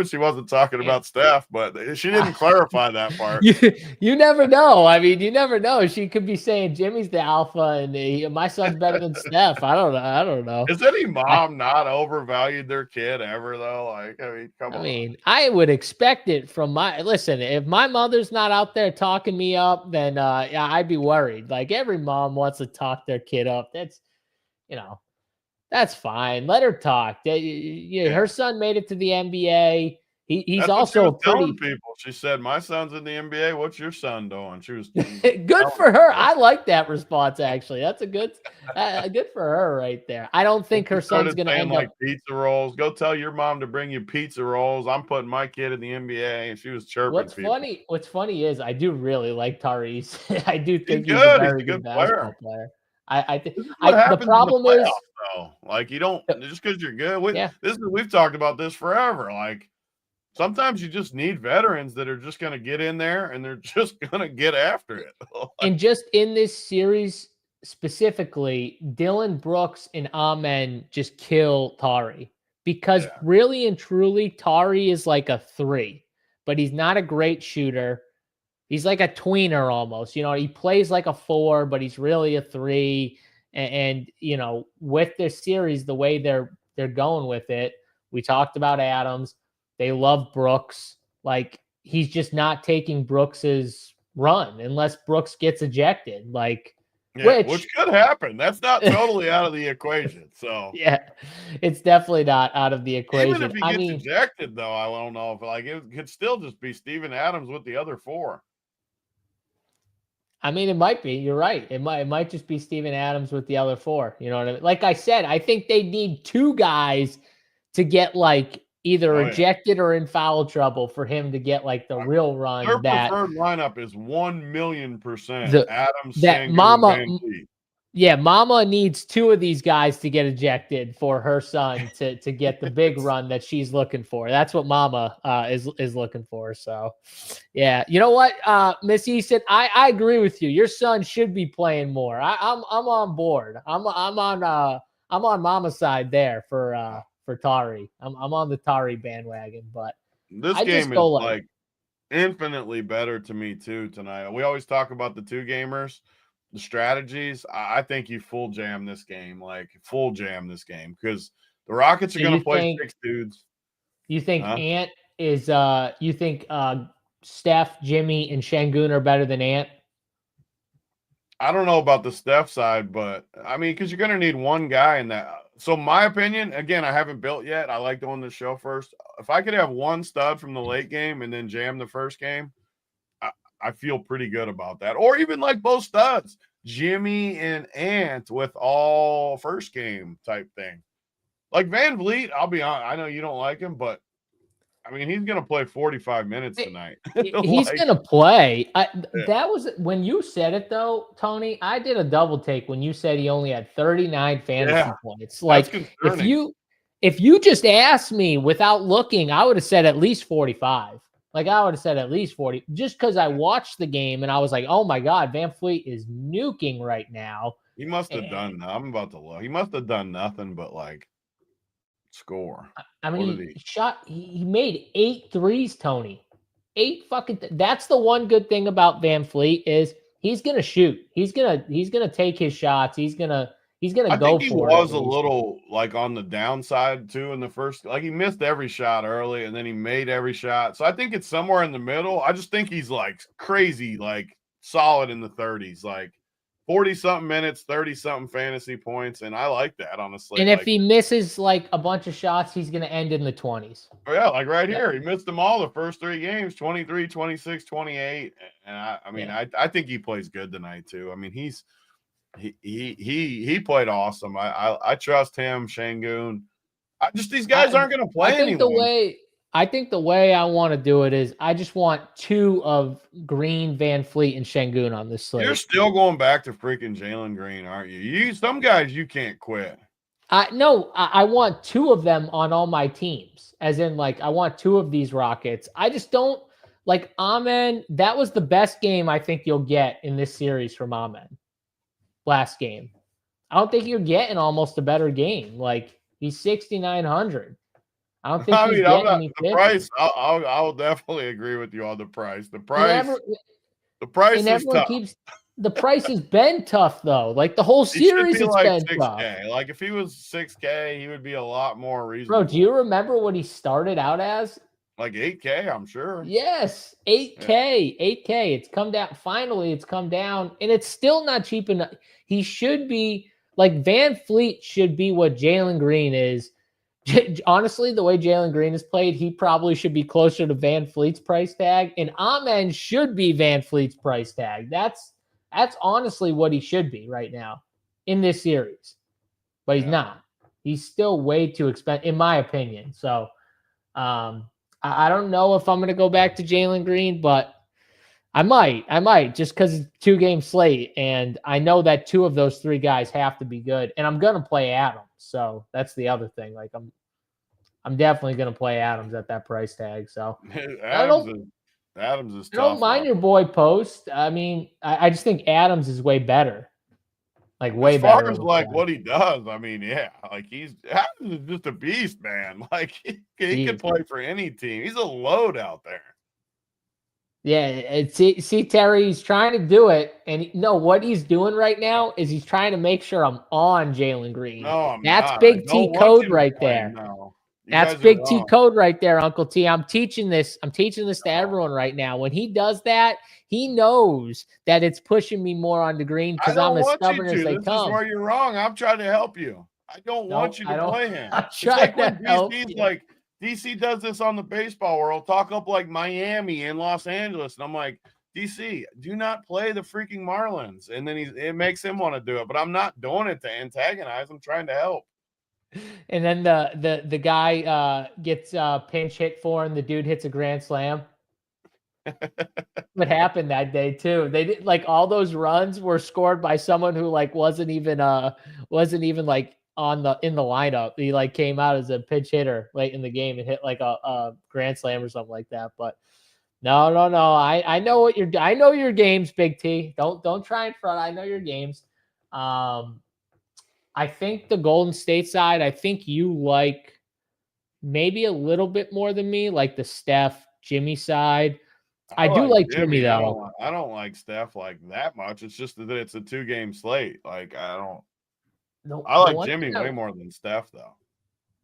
she wasn't talking about Steph, but she didn't clarify that part. You never know. I mean, you never know. She could be saying Jimmy's the alpha and my son's better than Steph. I don't know. Has any mom not overvalued their kid ever, though? Like, I mean, come on. I mean, I would expect it from listen, if my mother's not out there talking me up, then yeah, I'd be worried. Like every mom wants to talk their kid up. That's, that's fine. Let her talk. Her son made it to the NBA. He's also telling people. She said, "My son's in the NBA. What's your son doing?" She was good for her. I like that response. Actually, that's a good for her right there. I don't think her son's going to end like up pizza rolls. Go tell your mom to bring you pizza rolls. I'm putting my kid in the NBA, and she was chirping. What's funny is I do really like Tariq. I do think he's a very good basketball player. I think the problem is, though, like, you don't just because you're good. We've talked about this forever. Like, sometimes you just need veterans that are just going to get in there and they're just going to get after it. And just in this series specifically, Dylan Brooks and Amen just kill Tari because really and truly, Tari is like a 3, but he's not a great shooter. He's like a tweener almost, he plays like a 4, but he's really a 3. And with this series, the way they're going with it, we talked about Adams. They love Brooks. Like, he's just not taking Brooks's run unless Brooks gets ejected. Like, which could happen. That's not totally out of the equation. So yeah, it's definitely not out of the equation. Even if he gets ejected, though, I don't know if it could still just be Steven Adams with the other 4. I mean, it might be. You're right. It might just be Steven Adams with the other 4. You know what I mean? Like I said, I think they need 2 guys to get like either ejected or in foul trouble for him to get like the real run. Their preferred lineup is 1,000,000% Adams. That Yeah, mama needs 2 of these guys to get ejected for her son to get the big run that she's looking for. That's what mama is looking for. So yeah. You know what? Miss Easton, I agree with you. Your son should be playing more. I'm on board. I'm on mama's side there for Tari. I'm on the Tari bandwagon, but This I just game go is like like infinitely better to me too tonight. We always talk about the 2-gamers, the strategies. I think you full jam this game, because the Rockets are so going you to play think 6 dudes. you think Huh? Ant is you think Steph, Jimmy, and Şengün are better than Ant? I don't know about the Steph side, but I mean, because you're going to need one guy in that. So, my opinion, again, I haven't built yet. I like doing the show first. If I could have one stud from the late game and then jam the first game, I feel pretty good about that. Or even like both studs, Jimmy and Ant with all first game type thing. Like Van Vliet, I'll be honest, I know you don't like him, but I mean, he's going to play 45 minutes tonight. He's Like, gonna play. yeah. That was when you said it though, Tony. I did a double take when you said he only had 39 fantasy Yeah, points. that's Like concerning. if you just asked me without looking, I would have said at least 45. Like I would have said at least 40, just because I watched the game and I was like, oh my God, Van Fleet is nuking right now. He must have And, done. I'm about to look. He must have done nothing but like score. I What mean, did he? he made 8 threes, Tony. 8 fucking that's the one good thing about Van Fleet is he's gonna shoot. He's gonna take his shots. He's gonna I go think he for it at was a least. little like on the downside too in the first. Like he missed every shot early, and then he made every shot. So I think it's somewhere in the middle. I just think he's like crazy, like solid in the 30s, like 40 something minutes, 30 something fantasy points, and I like that on a And slate if like he this. misses like a bunch of shots, he's gonna end in the 20s. Oh yeah, like right That- here, he missed them all the first 3 games, 23, 26, 28. And I mean, yeah. I think he plays good tonight too. I mean, he played awesome. I trust him, Şengün. These guys aren't going to I play think anyone. the way I want to do it is I just want 2 of Green, Van Fleet, and Şengün on this slate. You're still going back to freaking Jalen Green, aren't you? Some guys you can't quit. No, I want 2 of them on all my teams. As in, like, I want 2 of these Rockets. I just don't like Amen. That was the best game I think you'll get in this series from Amen. Last game. I don't think you're getting almost a better game. Like, he's 6,900. I don't think I he's mean, I'm getting not any the 50. price. I'll definitely agree with you on the price. The And price is everyone tough. keeps the price has been tough though. Like the whole He should series, be it's like been tough. 6K. Like if he was 6K, he would be a lot more Bro, reasonable. do you remember what he started out as? Like 8K, I'm sure. Yes, 8K, 8K. It's come down. Finally, it's come down, and it's still not cheap enough. He should be like Van Fleet should be what Jalen Green is. Honestly, the way Jalen Green is played, he probably should be closer to Van Fleet's price tag, and Amen should be Van Fleet's price tag. That's honestly what he should be right now in this series, but he's not. He's still way too expensive, in my opinion. So, I don't know if I'm going to go back to Jalen Green, but I might just because it's 2-game slate, and I know that 2 of those 3 guys have to be good, and I'm going to play Adams. So that's the other thing. Like I'm definitely going to play Adams at that price tag. So Adams is I tough. don't mind your boy Post. I mean, I just think Adams is way better. Like way as far better. as like what he does, I mean, yeah, like Adams is just a beast, man. Like he can play for any team. He's a load out there. Yeah, see, Terry, he's trying to do it, and what he's doing right now is he's trying to make sure I'm on Jalen Green. No, That's not. big T code right there. No. That's big T code right there, Uncle T. I'm teaching this to everyone right now. When he does that, he knows that it's pushing me more on the green because I'm as stubborn as they come. This is where you're wrong. I'm trying to help you. I don't want you to play him. It's like when DC's like DC does this on the baseball world, talk up like Miami and Los Angeles, and I'm like, DC, do not play the freaking Marlins. And then it makes him want to do it, but I'm not doing it to antagonize. I'm trying to help. And then the guy gets pinch hit for, and the dude hits a grand slam. What happened that day too. They did like all those runs were scored by someone who like wasn't even like on the in the lineup. He like came out as a pinch hitter late in the game and hit like a grand slam or something like that. But no, no, no. I know what you're I know your games, Big T. Don't try and front. I know your games. I think the Golden State side, I think you like maybe a little bit more than me, like the Steph Jimmy side. I do like Jimmy though. I don't like Steph like that much. It's just that it's a 2-game slate. Like I like Jimmy way more than Steph though.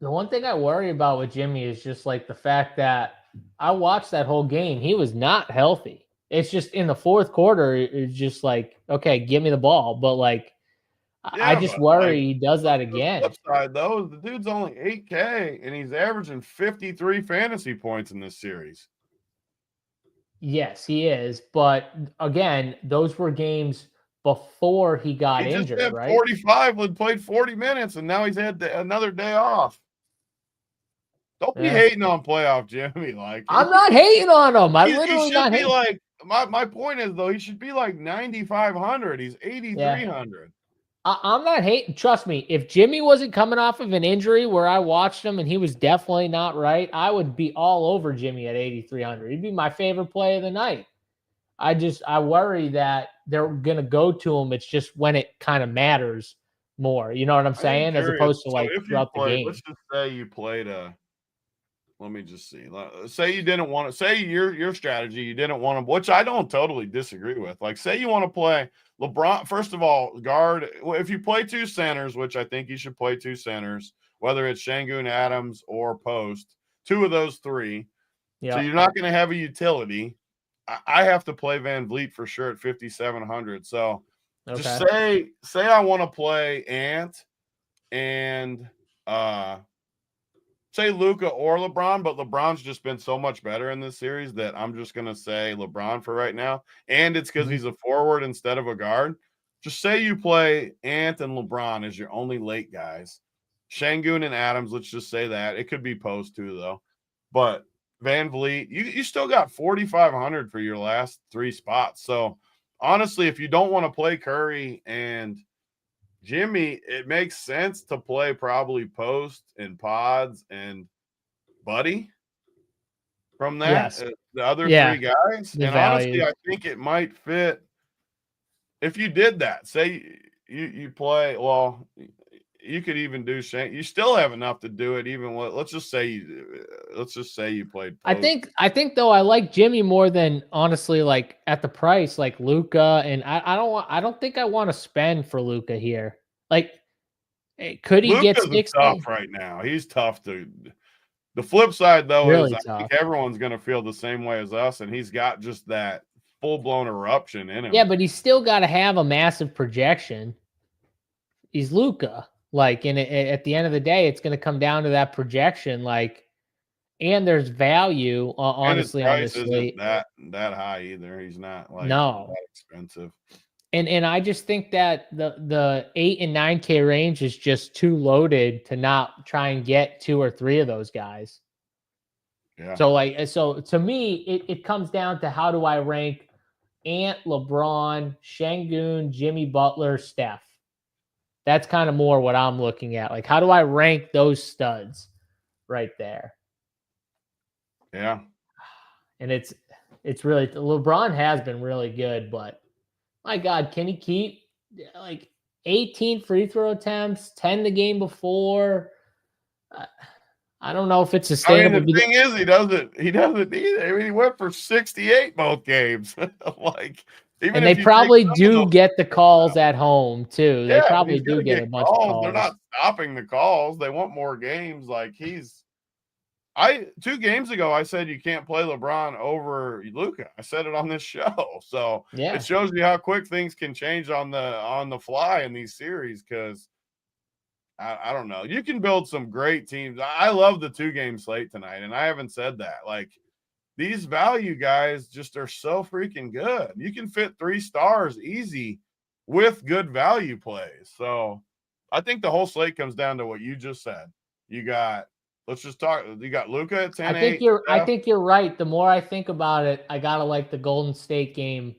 The one thing I worry about with Jimmy is just like the fact that I watched that whole game. He was not healthy. It's just in the fourth quarter, it's just like, okay, give me the ball. But like, I just worry he does that again. The flip side though, the dude's only 8K and he's averaging 53 fantasy points in this series. Yes, he is. But again, those were games before he got injured, had right? 45 and played 40 minutes, and now he's had another day off. Don't be hating on playoff Jimmy. Like I'm not hating on him. I literally not hating. Like my point is though, he should be like 9,500. He's 8,300. I'm not hating. Trust me, if Jimmy wasn't coming off of an injury where I watched him and he was definitely not right, I would be all over Jimmy at 8,300. He'd be my favorite play of the night. I worry that they're going to go to him. It's just when it kind of matters more. You know what I'm saying? As opposed to like throughout the game. Let's just say you played let me just see. Say you didn't want to say your strategy, you didn't want to, which I don't totally disagree with. Like, say you want to play LeBron, first of all, guard. If you play 2 centers, which I think you should play 2 centers, whether it's Şengün, Adams, or post, 2 of those 3. Yeah. So you're not going to have a utility. I have to play Van Vliet for sure at 5,700. So just say I want to play Ant and say Luka or LeBron, but LeBron's just been so much better in this series that I'm just going to say LeBron for right now. And it's because he's a forward instead of a guard. Just say you play Ant and LeBron as your only late guys. Şengün and Adams, let's just say that. It could be post too, though. But Van Vliet, you still got 4,500 for your last 3 spots. So, honestly, if you don't want to play Curry and Jimmy, it makes sense to play probably post and pods and Buddy from that. Yes. The other 3 guys. And honestly, I think it might fit if you did that. Say you play, well, you could even do Shane. You still have enough to do it. Even let's just say you played post. I think though I like Jimmy more than honestly like at the price like Luka, and I don't think I want to spend for Luka here. Like, could he get 60? Tough right now. He's tough to. The flip side though really is tough. I think everyone's going to feel the same way as us, and he's got just that full-blown eruption in him. Yeah, but he's still got to have a massive projection. He's Luka. Like, and at the end of the day, it's going to come down to that projection. Like, and there's value, honestly, and on this slate. Isn't that high either. He's not like that expensive. And I just think that the 8 and 9K range is just too loaded to not try and get 2 or 3 of those guys. Yeah. So to me, it comes down to how do I rank Ant, LeBron, Şengün, Jimmy Butler, Steph. That's kind of more what I'm looking at. Like, how do I rank those studs right there? Yeah. And it's really, LeBron has been really good, but my God, can he keep like 18 free throw attempts, 10 the game before? I don't know if it's sustainable. I mean, the thing is, he doesn't either. I mean, he went for 68 both games. Like, and they probably do get the calls at home too. They probably do get a bunch of calls. They're not stopping the calls. They want more games. Like 2 games ago, I said you can't play LeBron over Luka. I said it on this show. So it shows you how quick things can change on the fly in these series. Because I don't know, you can build some great teams. I love the 2-game slate tonight, and I haven't said that. Like, these value guys just are so freaking good. You can fit 3 stars easy with good value plays. So I think the whole slate comes down to what you just said. You got Let's just talk. You got Luka at 10-8. I think you're right. The more I think about it, I gotta like the Golden State game,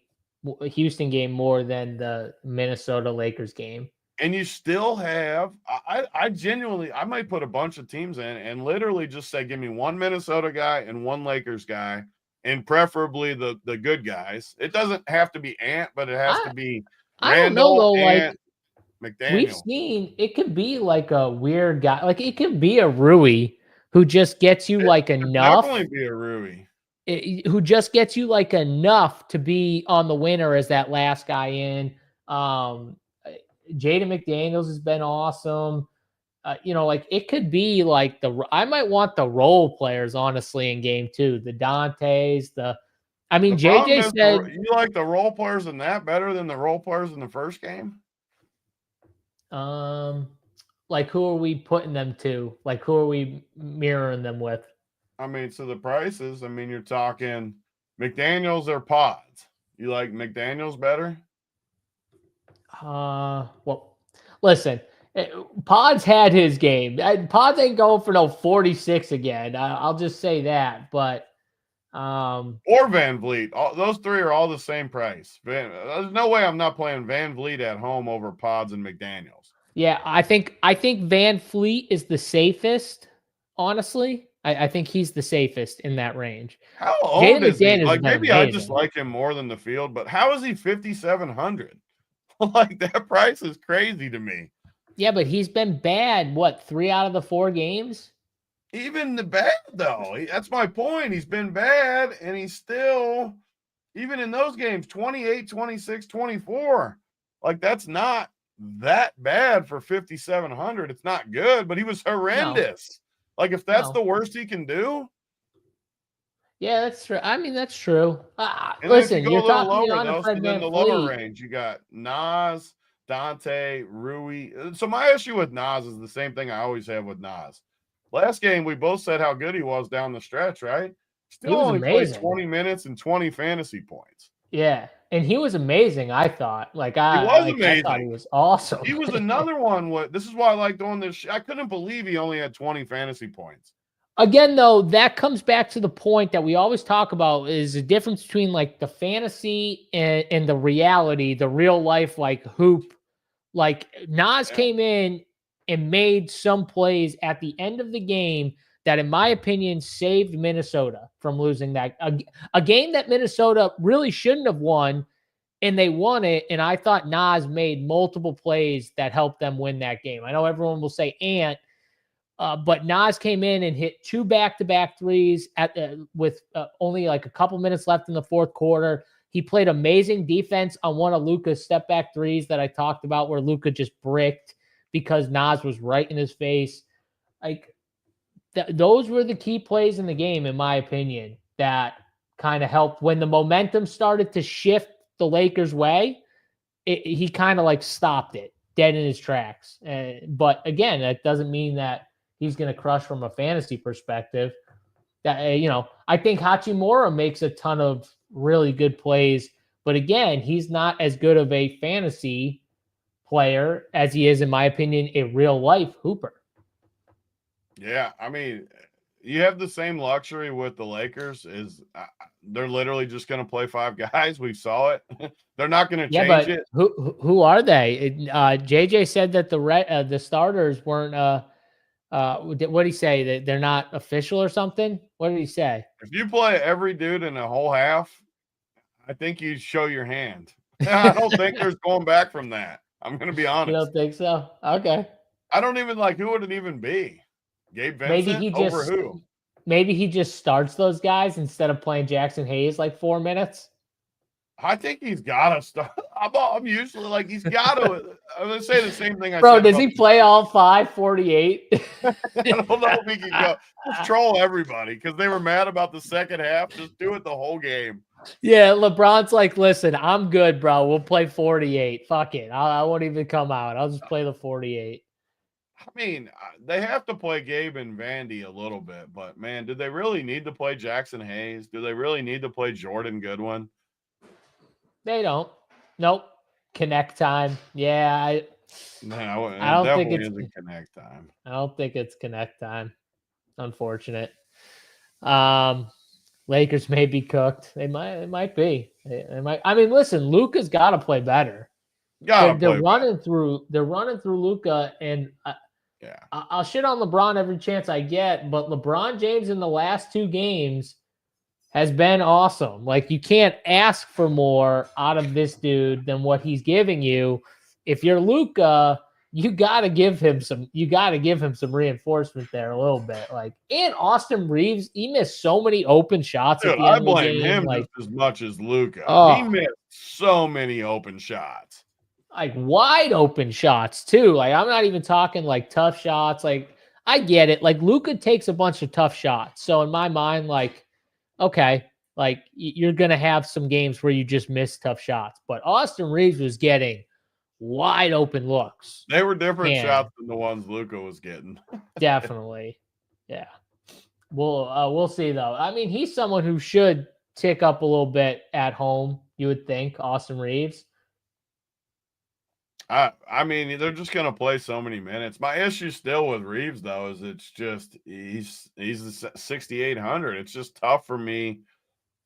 Houston game more than the Minnesota Lakers game. And you still have, I genuinely, I might put a bunch of teams in and literally just say, give me one Minnesota guy and one Lakers guy, and preferably the good guys. It doesn't have to be Ant, but it has to be I don't know Randall, though, Ant, like McDaniel. we've seen, it could be like a weird guy, like it could be a Rui who just gets you like enough. Definitely be a Rui. Who just gets you like enough to be on the winner as that last guy in. Jaden McDaniels has been awesome. Like it could be like I might want the role players honestly in game 2. The Dantes, JJ said you like the role players in that better than the role players in the first game. Like who are we putting them to? Like who are we mirroring them with? So the prices. You're talking McDaniels or Pods. You like McDaniels better? Well, listen, Pods had his game. Pods ain't going for no 46 again. I'll just say that. But or Van Vliet. Those three are all the same price. There's no way I'm not playing Van Vliet at home over Pods and McDaniels. Yeah, I think Van Vliet is the safest. Honestly, I think he's the safest in that range. How old is he? Like maybe I just like him more than the field, but how is he 5,700? Like that price is crazy to me. Yeah, but he's been bad. What, 3 out of the 4 games? Even the bad though. That's my point. He's been bad, and he's still, even in those games, 28, 26, 24. Like that's not that bad for 5,700. It's not good, but he was horrendous. No. Like if that's the worst he can do. Yeah, that's true. That's true. Listen, you're talking lower, so then the lower range, you got Nas, Dante, Rui. So my issue with Nas is the same thing I always have with Nas. Last game, we both said how good he was down the stretch, right? Still only played 20 minutes and 20 fantasy points. Yeah, and he was amazing, I thought. He was amazing. I thought he was awesome. He was another one. This is why I like doing this. I couldn't believe he only had 20 fantasy points. Again, though, that comes back to the point that we always talk about is the difference between like the fantasy and the reality, the real life, like hoop. Like Nas came in and made some plays at the end of the game that, in my opinion, saved Minnesota from losing that. A game that Minnesota really shouldn't have won, and they won it. And I thought Nas made multiple plays that helped them win that game. I know everyone will say Ant, but Nas came in and hit 2 back-to-back threes with only like a couple minutes left in the fourth quarter. He played amazing defense on one of Luka's step-back threes that I talked about where Luka just bricked because Nas was right in his face. Like those were the key plays in the game, in my opinion, that kind of helped when the momentum started to shift the Lakers' way. He kind of like stopped it dead in his tracks. But again, that doesn't mean that he's going to crush from a fantasy perspective. That I think Hachimura makes a ton of really good plays, but again, he's not as good of a fantasy player as he is, in my opinion, a real life hooper. Yeah, you have the same luxury with the Lakers. They're literally just going to play 5 guys. We saw it. They're not going to change it. Who are they? JJ said that the starters weren't. What did he say? That they're not official or something? What did he say? If you play every dude in a whole half, I think you show your hand. I don't think there's going back from that. I'm going to be honest. You don't think so? Okay. I don't even who would it even be? Gabe Vincent over who? Maybe he just starts those guys instead of playing Jackson Hayes like 4 minutes. I think he's got to start. I'm usually he's got to. I'm going to say the same thing. Bro, does he play all 48? I don't know if he can go. Just troll everybody because they were mad about the second half. Just do it the whole game. Yeah, LeBron's like, listen, I'm good, bro. We'll play 48. Fuck it. I won't even come out. I'll just play the 48. They have to play Gabe and Vandy a little bit, but man, did they really need to play Jackson Hayes? Do they really need to play Jordan Goodwin? They don't. Nope. Connect time. Yeah. I don't think it's connect time. I don't think it's connect time. Unfortunate. Lakers may be cooked. They might be. They might. I mean, listen, Luka's got to play better. They're running through Luka, and yeah, I'll shit on LeBron every chance I get, but LeBron James in the last 2 games has been awesome. Like, you can't ask for more out of this dude than what he's giving you. If you're Luka, you gotta give him some reinforcement there a little bit. Like, and Austin Reeves, he missed so many open shots at the end of the game. I blame him like, just as much as Luka. Oh. He missed so many open shots. Like, wide open shots too. Like, I'm not even talking like tough shots. Like, I get it. Like, Luka takes a bunch of tough shots. So in my mind, like, okay, like, you're going to have some games where you just miss tough shots. But Austin Reeves was getting wide open looks. They were different shots than the ones Luka was getting. Definitely. Yeah. We'll see, though. I mean, he's someone who should tick up a little bit at home, you would think, Austin Reeves. I mean, they're just going to play so many minutes. My issue still with Reeves, though, is it's just he's 6,800. It's just tough for me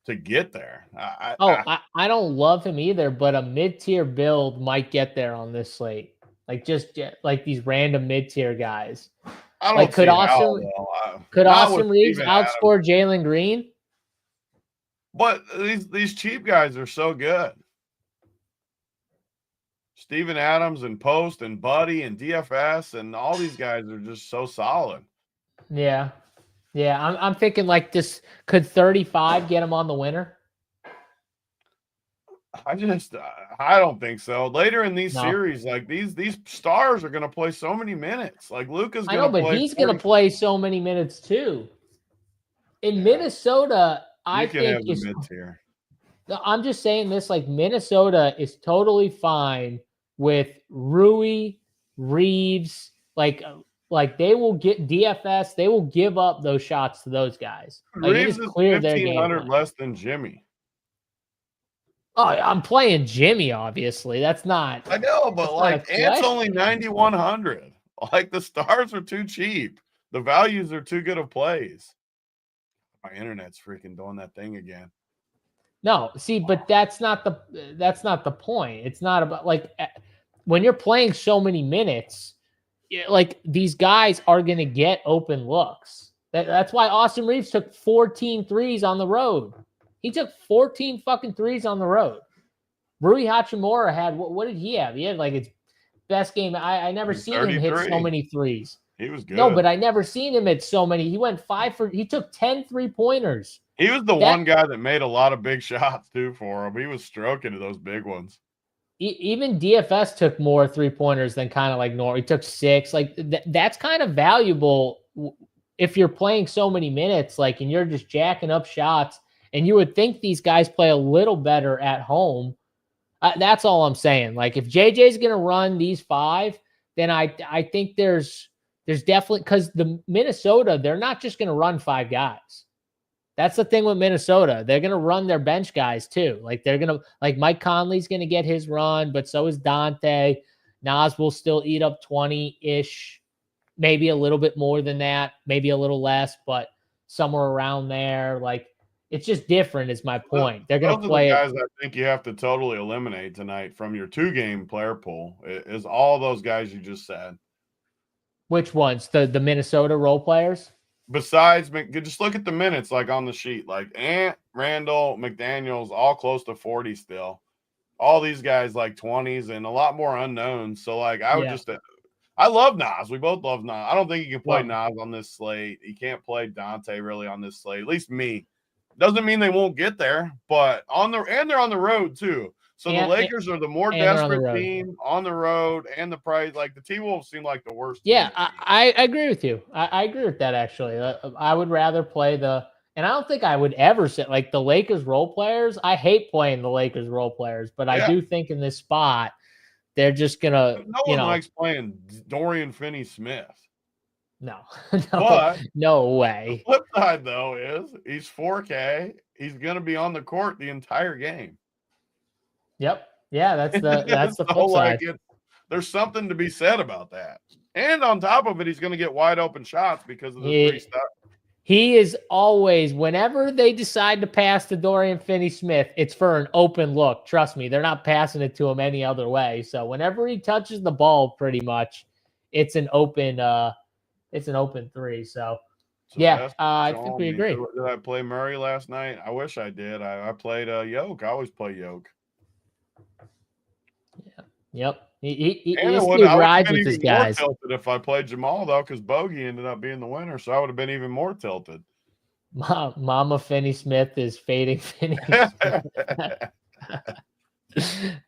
to get there. I don't love him either, but a mid-tier build might get there on this slate. Like, just like these random mid-tier guys. I don't like, could Austin Reeves outscore Jalen Green? But these cheap guys are so good. Steven Adams and Post and Buddy and DFS and all these guys are just so solid. Yeah. I'm thinking like this. Could 35 get him on the winner? I don't think so. Later in these series, like these stars are going to play so many minutes. Like Luka's going to play. But he's going to play so many minutes too. In Minnesota, I think is mid-tier. I'm just saying this. Like, Minnesota is totally fine with Rui, Reeves, like they will get DFS. They will give up those shots to those guys. Like, Reeves is clear 1,500 less than Jimmy. Oh, I'm playing Jimmy. Obviously, that's not. I know, but like Ant's only 9,100. Like, the stars are too cheap. The values are too good of plays. My internet's freaking doing that thing again. No, see, but that's not the point. It's not about, like, when you're playing so many minutes, like, these guys are going to get open looks. That's why Austin Reeves took 14 threes on the road. He took 14 fucking threes on the road. Rui Hachimura had, what did he have? He had like his best game. I never seen him hit so many threes. He was good. No, but I never seen him hit so many. He went he took 10 3-pointers. He was the one guy that made a lot of big shots too for him. He was stroking to those big ones. Even DFS took more 3-pointers than kind of like normal. He took 6. Like, that's kind of valuable if you're playing so many minutes, like, and you're just jacking up shots. And you would think these guys play a little better at home. That's all I'm saying. Like, if JJ's going to run these 5, then I think there's definitely, because the Minnesota, they're not just going to run 5 guys. That's the thing with Minnesota. They're going to run their bench guys too. Like, they're going to, like, Mike Conley's going to get his run, but so is Dante. Nas will still eat up 20-ish, maybe a little bit more than that, maybe a little less, but somewhere around there. Like, it's just different is my point. They're going to play the guys I think you have to totally eliminate tonight from your 2-game player pool is all those guys you just said. Which ones? The Minnesota role players? Besides, just look at the minutes, like, on the sheet. Like, Ant, Randall, McDaniels, all close to 40 still. All these guys like 20s and a lot more unknowns. So, like, I would I love Nas. We both love Nas. I don't think you can play Nas on this slate. You can't play Dante really on this slate. At least me. Doesn't mean they won't get there, but they're on the road too. So the Lakers are the more desperate team on the road, and the price, like, the T-Wolves seem like the worst. Yeah, I agree with you. I agree with that, actually. I would rather play and I don't think I would ever say, like, the Lakers role players. I hate playing the Lakers role players, but I do think in this spot, they're just going to, no one likes playing Dorian Finney-Smith. No, but no way. The flip side, though, is he's 4K. He's going to be on the court the entire game. Yep. Yeah, that's the flip side. There's something to be said about that. And on top of it, he's going to get wide open shots because of the He is always, whenever they decide to pass to Dorian Finney-Smith, it's for an open look. Trust me, they're not passing it to him any other way. So whenever he touches the ball, pretty much, it's an open three. So yeah, I think we agree. Did I play Murray last night? I wish I did. I played Yoke. I always play Yoke. Yeah. Yep. He rides with his guys. More tilted if I played Jamal though, because Bogey ended up being the winner, so I would have been even more tilted. Mama Finney-Smith is fading Finney.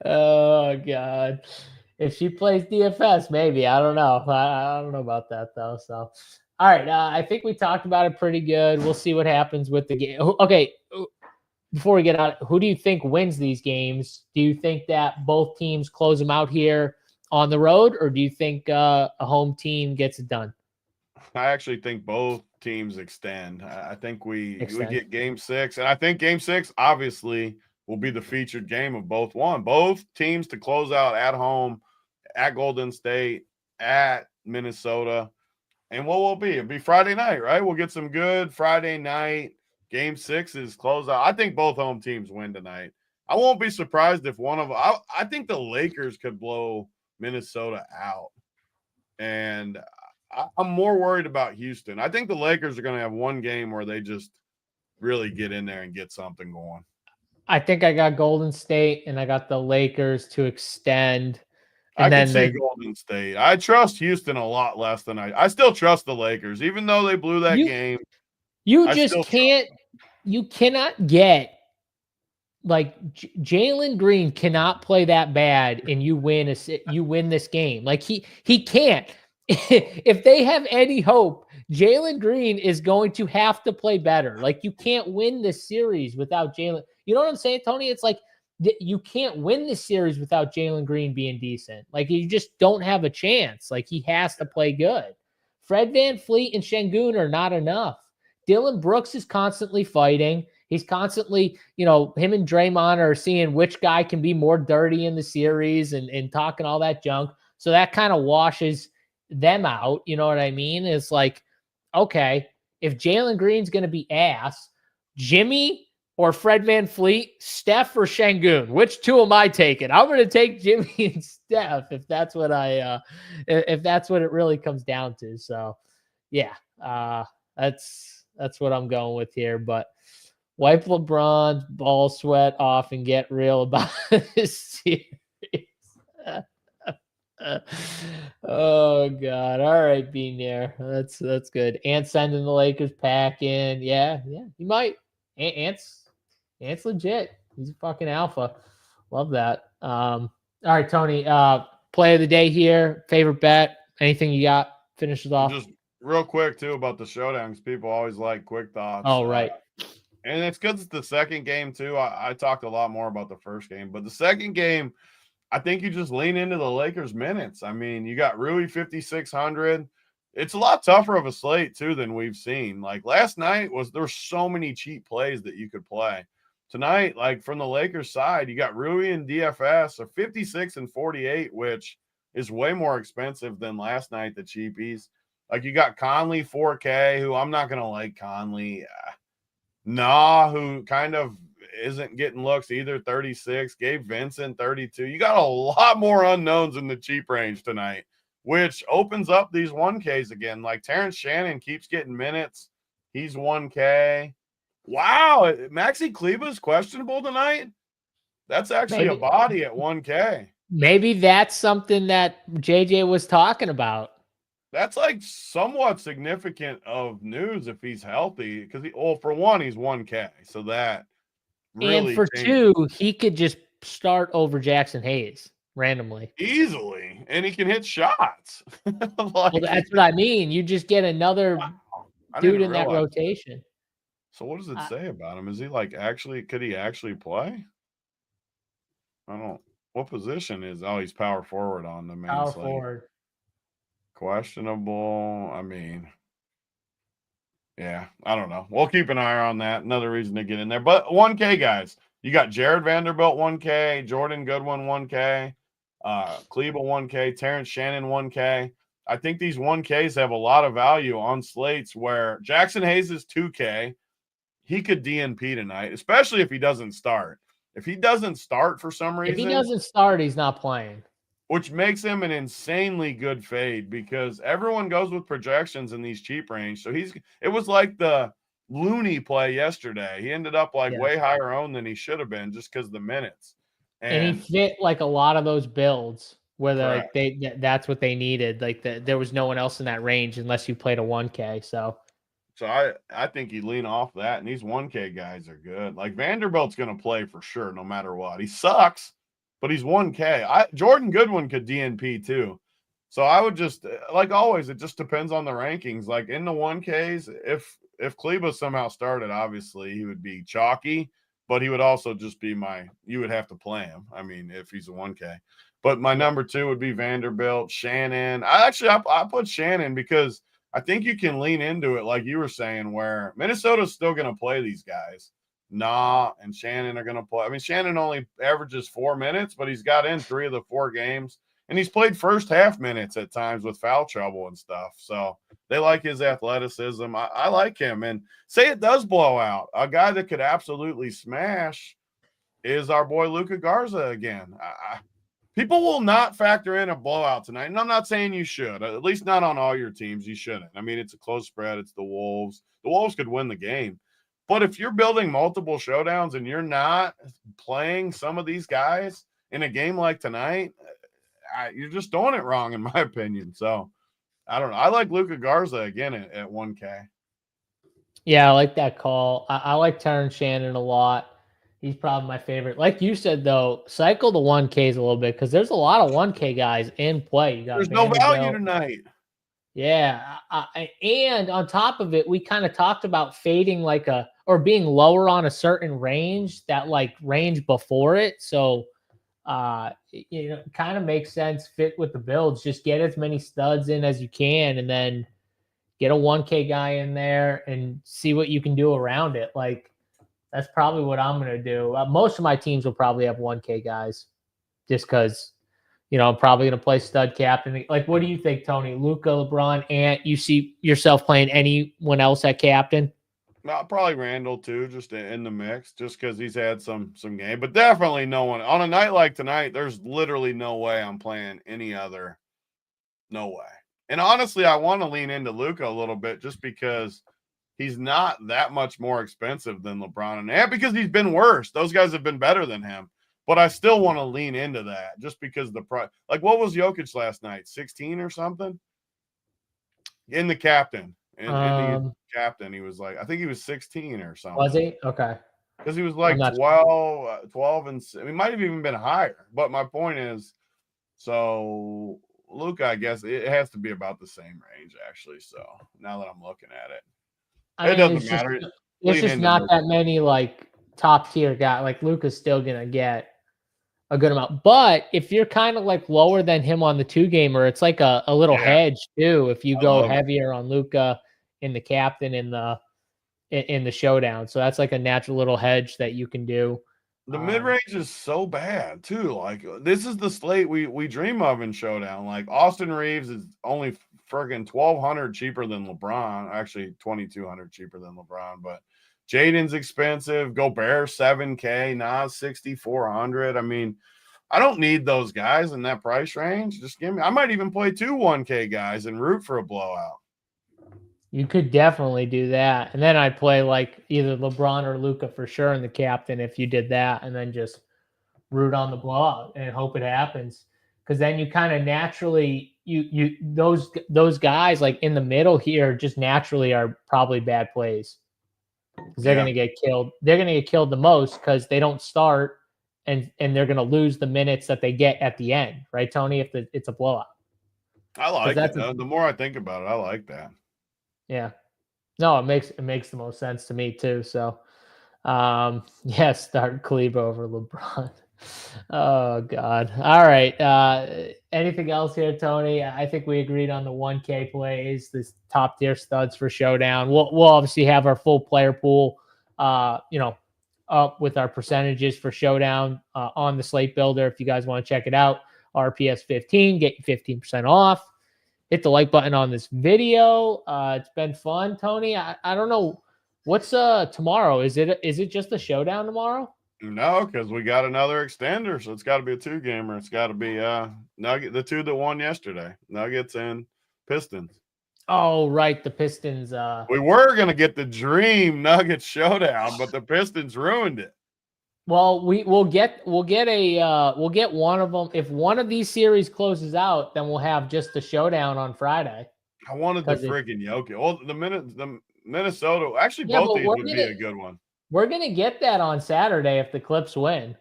Oh God. If she plays DFS, maybe. I don't know. I don't know about that though. So all right. I think we talked about it pretty good. We'll see what happens with the game. Okay. Before we get out, who do you think wins these games? Do you think that both teams close them out here on the road, or do you think a home team gets it done? I actually think both teams extend. I think we get game 6, and I think game 6 obviously will be the featured game of both teams to close out at home, at Golden State, at Minnesota. And what will it be? It'll be Friday night, right? We'll get some good Friday night. Game 6 is closed out. I think both home teams win tonight. I won't be surprised if one of them. I think the Lakers could blow Minnesota out. And I'm more worried about Houston. I think the Lakers are going to have one game where they just really get in there and get something going. I think I got Golden State and I got the Lakers to extend. And I can see Golden State. I trust Houston a lot less than I still trust the Lakers, even though they blew that game. You just can't. You cannot get like Jalen Green cannot play that bad and you win this game. Like he can't. If they have any hope, Jalen Green is going to have to play better. Like you can't win this series without Jalen. You know what I'm saying, Tony? It's like you can't win this series without Jalen Green being decent. Like you just don't have a chance. Like he has to play good. Fred VanVleet and Şengün are not enough. Dylan Brooks is constantly fighting. He's constantly, him and Draymond are seeing which guy can be more dirty in the series and talking all that junk. So that kind of washes them out. You know what I mean? It's like, okay, if Jalen Green's going to be ass, Jimmy or Fred VanVleet, Steph or Şengün, which two am I taking? I'm going to take Jimmy and Steph if that's what if that's what it really comes down to. So yeah, that's what I'm going with here. But wipe LeBron's ball sweat off and get real about this series. Oh God! All right, being there. That's good. Ant sending the Lakers pack in. Yeah. He might. Ant's legit. He's a fucking alpha. Love that. All right, Tony. Play of the day here. Favorite bet. Anything you got? Finish it off. Just real quick too about the showdown, because people always like quick thoughts. Oh, right. And it's because it's the second game too. I talked a lot more about the first game, but the second game, I think you just lean into the Lakers minutes. I mean, you got Rui 5,600. It's a lot tougher of a slate too than we've seen. Like last night there's so many cheap plays that you could play. Tonight, like from the Lakers side, you got Rui and DFS of 56 and 48, which is way more expensive than last night, the cheapies. Like you got Conley 4K, who I'm not going to like Conley. Who kind of isn't getting looks either, 36. Gabe Vincent, 32. You got a lot more unknowns in the cheap range tonight, which opens up these 1Ks again. Like Terrence Shannon keeps getting minutes. He's 1K. Wow. Maxi Kleber's questionable tonight. That's actually a body at 1K. Maybe that's something that JJ was talking about. That's like somewhat significant of news if he's healthy, because for one, he's 1K. So that really, and for two, he could just start over Jackson Hayes randomly. Easily. And he can hit shots. Well, that's what I mean. You just get another dude in that rotation. So what does it say about him? Is he could he actually play? What position is, he's power forward on the main power slate. Forward. Questionable. I mean, yeah, I don't know. We'll keep an eye on that. Another reason to get in there. But 1K, guys. You got Jared Vanderbilt 1K, Jordan Goodwin 1K, Kleber 1K, Terrence Shannon 1K. I think these 1Ks have a lot of value on slates where Jackson Hayes is 2K. He could DNP tonight, especially if he doesn't start. If he doesn't start for some If he reason, doesn't start, he's not playing. which makes him an insanely good fade because everyone goes with projections in these cheap range. So it was like the Looney play yesterday. He ended up like way higher owned than he should have been just because of the minutes. And he fit like a lot of those builds where that's what they needed. Like there was no one else in that range unless you played a 1K. So I think you lean off that, and these 1K guys are good. Like Vanderbilt's going to play for sure, no matter what. He sucks, but he's 1K. Jordan Goodwin could DNP too. So I would just, like always, it just depends on the rankings. Like in the 1Ks, if Kleba somehow started, obviously he would be chalky, but he would also just be you would have to play him. I mean, if he's a 1K. But my number 2 would be Vanderbilt, Shannon. I put Shannon because I think you can lean into it, like you were saying, where Minnesota's still going to play these guys. And Shannon are going to play. I mean, Shannon only averages 4 minutes, but he's got in 3 of the 4 games. And he's played first half minutes at times with foul trouble and stuff. So they like his athleticism. I like him. And say it does blow out. A guy that could absolutely smash is our boy Luka Garza again. People will not factor in a blowout tonight. And I'm not saying you should, at least not on all your teams. You shouldn't. I mean, it's a close spread. It's the Wolves. The Wolves could win the game. But if you're building multiple showdowns and you're not playing some of these guys in a game like tonight, you're just doing it wrong, in my opinion. So, I don't know. I like Luka Garza again at 1K. Yeah, I like that call. I like Terrence Shannon a lot. He's probably my favorite. Like you said, though, cycle the 1Ks a little bit because there's a lot of 1K guys in play. There's no value tonight. Yeah. And on top of it, we kind of talked about fading or being lower on a certain range, that like range before it. So, kind of makes sense, fit with the builds. Just get as many studs in as you can and then get a 1K guy in there and see what you can do around it. Like, that's probably what I'm going to do. Most of my teams will probably have 1K guys just because, I'm probably going to play stud captain. Like, what do you think, Tony? Luka, LeBron, Ant, you see yourself playing anyone else at captain? Probably Randall too, just in the mix, just because he's had some game. But definitely no one. On a night like tonight, there's literally no way I'm playing any other. No way. And honestly, I want to lean into Luka a little bit just because he's not that much more expensive than LeBron and Ant because he's been worse. Those guys have been better than him. But I still want to lean into that just because the price. Like, what was Jokic last night? 16 or something? In the captain. In the captain, he was like, I think he was 16 or something. Was he? Okay. Because he was like 12 and he might have even been higher. But my point is, so Luka, I guess it has to be about the same range, actually. So now that I'm looking at it, it doesn't matter. It's just not that many like top tier guys. Like Luka's still gonna get a good amount. But if you're kind of like lower than him on the 2-gamer, it's like a little hedge too. If you go heavier on Luka in the captain in the showdown. So that's like a natural little hedge that you can do. The mid-range is so bad too. Like, this is the slate we dream of in showdown. Like, Austin Reeves is only friggin' 1,200 cheaper than LeBron. Actually, 2,200 cheaper than LeBron. But Jaden's expensive. Gobert 7K. Nas 6,400. I mean, I don't need those guys in that price range. Just give me. I might even play 2 1K guys and root for a blowout. You could definitely do that. And then I'd play like either LeBron or Luka for sure in the captain if you did that, and then just root on the blowout and hope it happens. Because then you kind of naturally those guys like in the middle here just naturally are probably bad plays. Because they're gonna get killed. They're gonna get killed the most because they don't start and they're gonna lose the minutes that they get at the end, right, Tony? If it's a blowout. I like it. The more I think about it, I like that. Yeah. No, it makes the most sense to me too. So start Kleba over LeBron. Oh God. All right. Anything else here, Tony? I think we agreed on the 1K plays, this top tier studs for showdown. We'll obviously have our full player pool up with our percentages for showdown on the slate builder. If you guys want to check it out, RPS 15, get you 15% off. hit the like button on this video. It's been fun, Tony. I don't know what's tomorrow. Is it just the showdown tomorrow? No, because we got another extender, so it's got to be a 2-gamer. It's got to be Nugget, the 2 that won yesterday, Nuggets and Pistons. Oh, right, the Pistons. We were gonna get the dream Nuggets showdown, but the Pistons ruined it. Well, we'll get one of them. If one of these series closes out, then we'll have just the showdown on Friday. I wanted the freaking Jokic. Well, the Minnesota. Actually, Yeah, both these would be a good one. We're gonna get that on Saturday if the Clips win.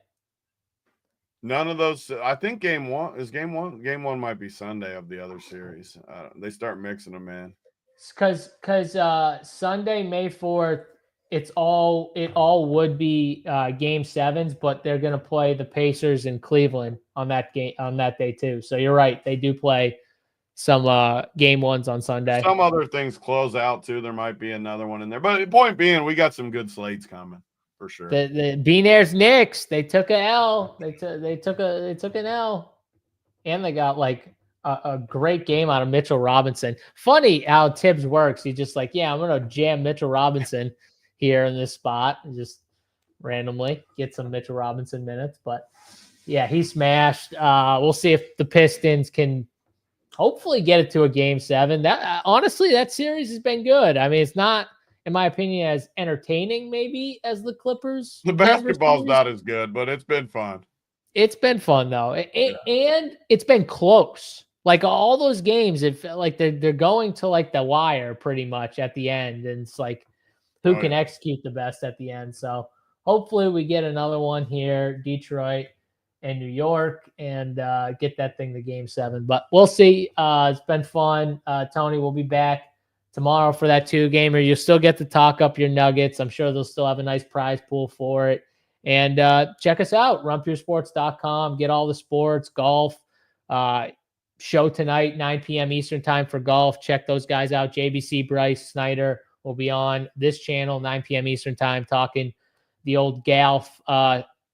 None of those. I think game one is game one. Game one might be Sunday of the other series. They start mixing them in. Because Sunday, May 4th, it all would be game 7s, but they're gonna play the Pacers in Cleveland on that day too. So you're right, they do play some game 1s on Sunday. Some other things close out too. There might be another one in there, but the point being, we got some good slates coming for sure. The Beanaires Knicks, they took an L. They took an L, and they got like a great game out of Mitchell Robinson. Funny how Tibbs works. He's just like, yeah, I'm gonna jam Mitchell Robinson here in this spot and just randomly get some Mitchell Robinson minutes. But yeah, he smashed. We'll see if the Pistons can hopefully get it to a game 7. That honestly, that series has been good. I mean, it's not, in my opinion, as entertaining maybe as the Clippers. The basketball's not as good, but it's been fun. It's been fun though, and it's been close. Like all those games, it felt like they're going to like the wire pretty much at the end, and it's like who can execute the best at the end. So hopefully we get another one here, Detroit and New York, and get that thing to game 7. But we'll see. It's been fun. Tony will be back tomorrow for that 2-gamer. You'll still get to talk up your Nuggets. I'm sure they'll still have a nice prize pool for it. And check us out, rumpyoursports.com. Get all the sports, golf. Show tonight, 9 p.m. Eastern time for golf. Check those guys out. JBC, Bryce, Snyder will be on this channel, 9 p.m. Eastern time, talking the old golf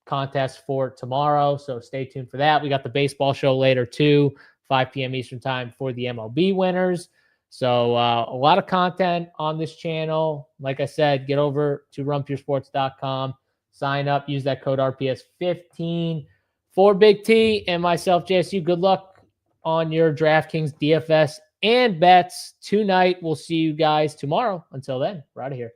contest for tomorrow. So stay tuned for that. We got the baseball show later too, 5 p.m. Eastern time for the MLB winners. So a lot of content on this channel. Like I said, get over to rumpyoursports.com, sign up, use that code RPS15 for Big T and myself, JSU. Good luck on your DraftKings DFS and bets tonight. We'll see you guys tomorrow. Until then, we're out of here.